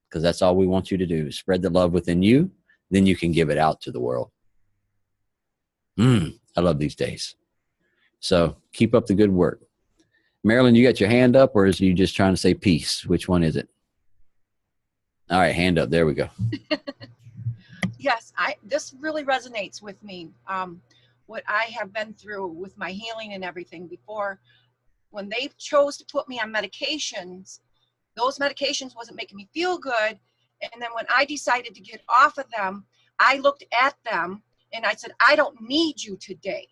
Because that's all we want you to do, spread the love within you, then you can give it out to the world. I love these days. So keep up the good work. Marilyn, you got your hand up, or is you just trying to say peace? Which one is it? All right, hand up. There we go. Yes, this really resonates with me. What I have been through with my healing and everything before, when they chose to put me on medications, those medications wasn't making me feel good. And then when I decided to get off of them, I looked at them and I said, I don't need you today.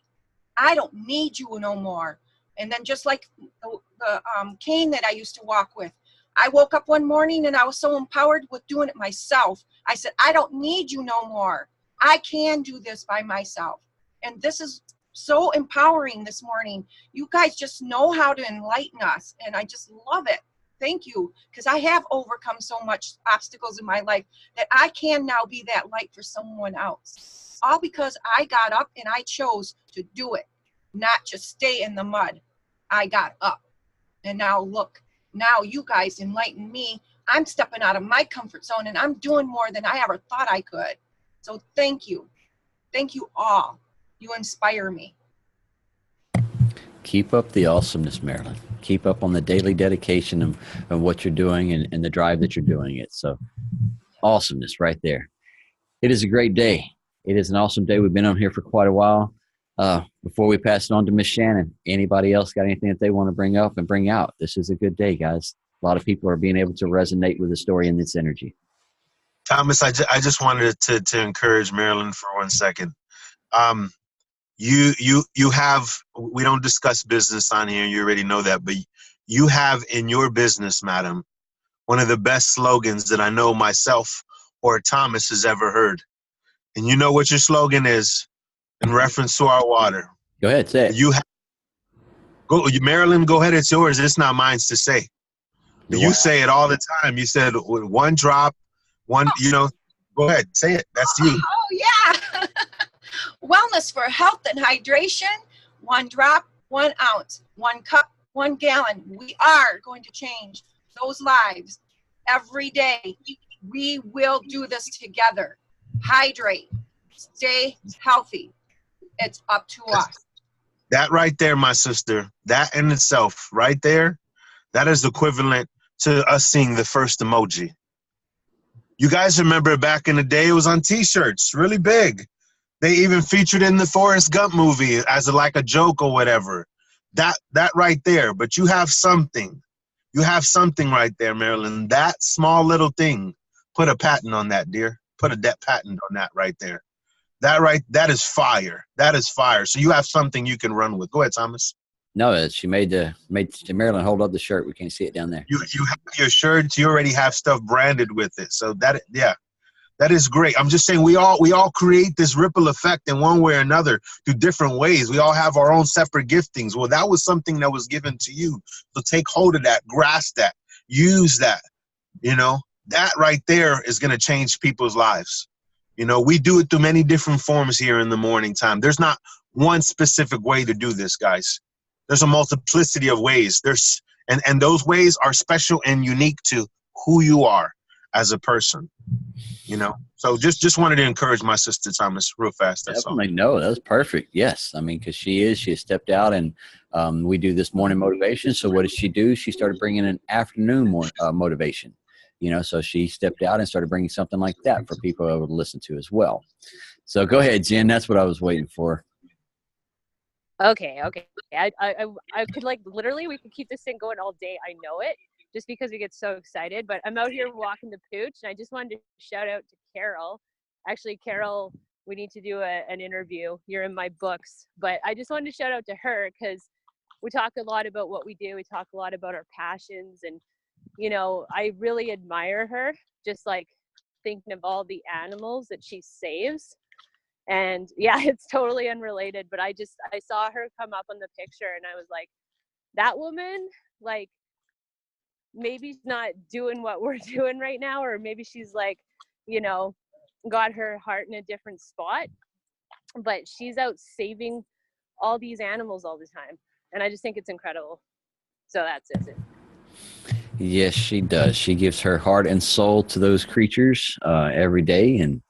I don't need you no more. And then just like the cane that I used to walk with, I woke up one morning and I was so empowered with doing it myself. I said, I don't need you no more. I can do this by myself. And this is so empowering this morning. You guys just know how to enlighten us. And I just love it. Thank you. Because I have overcome so much obstacles in my life that I can now be that light for someone else. All because I got up and I chose to do it, not just stay in the mud. I got up. And now look. Now you guys enlighten me. I'm stepping out of my comfort zone and I'm doing more than I ever thought I could. So thank you. Thank you all. You inspire me. Keep up the awesomeness, Marilyn. Keep up on the daily dedication of what you're doing and the drive that you're doing it. So awesomeness right there. It is a great day. It is an awesome day. We've been on here for quite a while. Before we pass it on to Miss Shannon, anybody else got anything that they want to bring up and bring out? This is a good day, guys. A lot of people are being able to resonate with the story and its energy. Thomas, I just wanted to encourage Marilyn for 1 second. You have, we don't discuss business on here, you already know that, but you have in your business, madam, one of the best slogans that I know myself or Thomas has ever heard. And you know what your slogan is in reference to our water. Go ahead, say it. Marilyn, go ahead, it's yours. It's not mine to say. You say it all the time. You said one drop, one, go ahead, say it. That's you. Oh, yeah. Wellness for health and hydration. 1 drop, 1 ounce, 1 cup, 1 gallon. We are going to change those lives every day. We will do this together. Hydrate. Stay healthy. It's up to us. That right there, my sister, that in itself right there, that is equivalent to us seeing the first emoji. You guys remember back in the day, it was on T-shirts, really big. They even featured in the Forrest Gump movie as like a joke or whatever. That right there. But you have something. You have something right there, Marilyn. That small little thing. Put a patent on that, dear. Put a patent on that right there. That is fire. That is fire. So you have something you can run with. Go ahead, Thomas. No, she made Marilyn hold up the shirt. We can't see it down there. You have your shirts. You already have stuff branded with it. So that is great. I'm just saying we all create this ripple effect in one way or another through different ways. We all have our own separate giftings. Well, that was something that was given to you. So take hold of that, grasp that, use that. That right there is going to change people's lives. We do it through many different forms here in the morning time. There's not one specific way to do this, guys. There's a multiplicity of ways. And those ways are special and unique to who you are as a person. So just wanted to encourage my sister Thomas real fast. That's Definitely. All. No, that was perfect. Yes. I mean, because she has stepped out and we do this morning motivation. So what did she do? She started bringing an afternoon motivation. So she stepped out and started bringing something like that for people to listen to as well. So go ahead, Jen. That's what I was waiting for. Okay. I could literally, we could keep this thing going all day. I know it, just because we get so excited. But I'm out here walking the pooch, and I just wanted to shout out to Carol. Actually, Carol, we need to do an interview. You're in my books. But I just wanted to shout out to her because we talk a lot about what we do. We talk a lot about our passions, and I really admire her, just like thinking of all the animals that she saves. And yeah, it's totally unrelated, but I saw her come up on the picture and I was like, that woman, like, maybe she's not doing what we're doing right now, or maybe she's like, got her heart in a different spot, but she's out saving all these animals all the time. And I just think it's incredible. So that's it. Yes, she does. She gives her heart and soul to those creatures every day. And,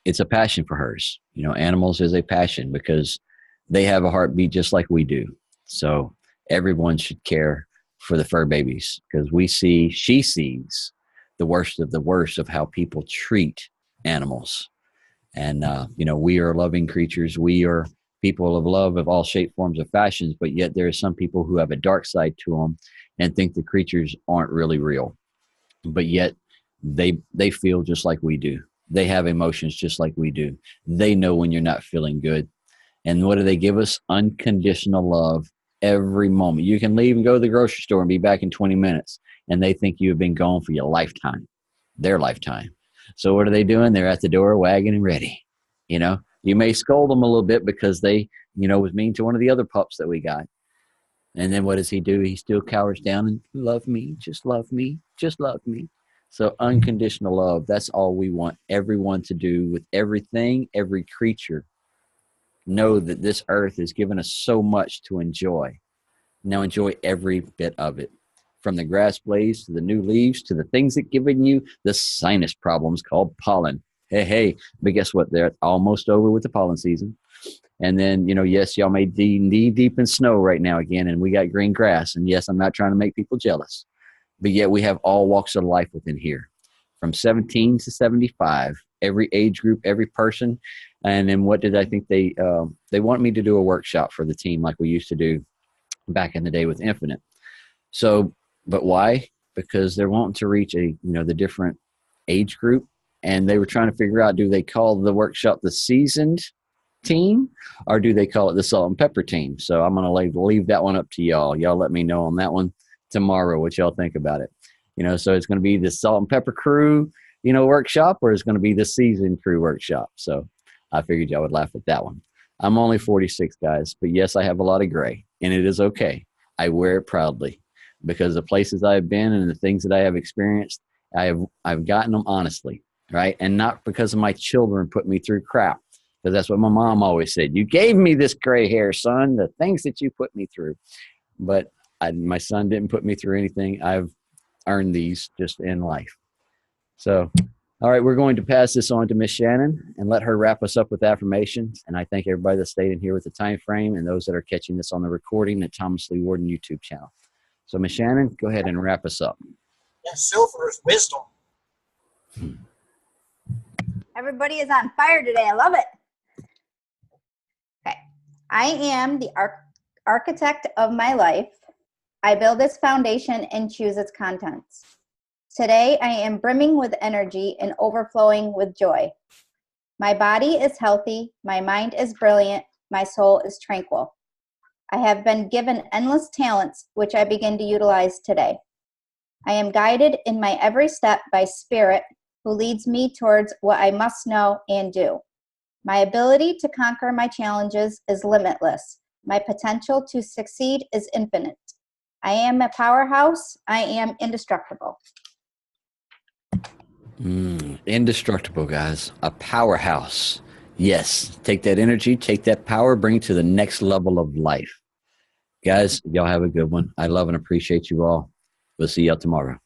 it's a passion for hers. Animals is a passion because they have a heartbeat just like we do. So everyone should care for the fur babies, because she sees the worst of how people treat animals. And, we are loving creatures. We are people of love of all shape, forms, of fashions, but yet there are some people who have a dark side to them and think the creatures aren't really real. But yet they feel just like we do. They have emotions just like we do. They know when you're not feeling good. And what do they give us? Unconditional love every moment. You can leave and go to the grocery store and be back in 20 minutes, and they think you have been gone for your lifetime, their lifetime. So what are they doing? They're at the door wagging and ready. You may scold them a little bit because they, was mean to one of the other pups that we got. And then what does he do? He still cowers down and love me, just love me, just love me. So unconditional love, that's all we want everyone to do with everything, every creature. Know that this earth has given us so much to enjoy. Now enjoy every bit of it. From the grass blades to the new leaves to the things that giving you the sinus problems called pollen. Hey, but guess what? They're almost over with the pollen season. And then, yes, y'all may be knee deep in snow right now again, and we got green grass. And yes, I'm not trying to make people jealous, but yet we have all walks of life within here, from 17 to 75, every age group, every person. And then what did I think they want me to do a workshop for the team like we used to do back in the day with Infinite. So, but why? Because they're wanting to reach the different age group, and they were trying to figure out, do they call the workshop the seasoned team or do they call it the salt and pepper team? So I'm going to leave that one up to y'all. Y'all let me know on that one tomorrow what y'all think about it. So it's going to be the salt and pepper crew, workshop, or it's going to be the seasoned crew workshop. So I figured y'all would laugh at that one. I'm only 46, guys, but yes, I have a lot of gray, and it is okay. I wear it proudly because the places I have been and the things that I have experienced, I've gotten them honestly, right? And not because of my children put me through crap, because that's what my mom always said. You gave me this gray hair, son, the things that you put me through. But my son didn't put me through anything. I've earned these just in life. So, all right, we're going to pass this on to Miss Shannon and let her wrap us up with affirmations. And I thank everybody that stayed in here with the time frame and those that are catching this on the recording at Thomas Lee Warden YouTube channel. So, Miss Shannon, go ahead and wrap us up. Yeah, silver is wisdom. Everybody is on fire today. I love it. Okay. I am the architect of my life. I build its foundation and choose its contents. Today, I am brimming with energy and overflowing with joy. My body is healthy. My mind is brilliant. My soul is tranquil. I have been given endless talents, which I begin to utilize today. I am guided in my every step by Spirit, who leads me towards what I must know and do. My ability to conquer my challenges is limitless. My potential to succeed is infinite. I am a powerhouse. I am indestructible. Indestructible, guys. A powerhouse. Yes. Take that energy, take that power, bring it to the next level of life. Guys, y'all have a good one. I love and appreciate you all. We'll see y'all tomorrow.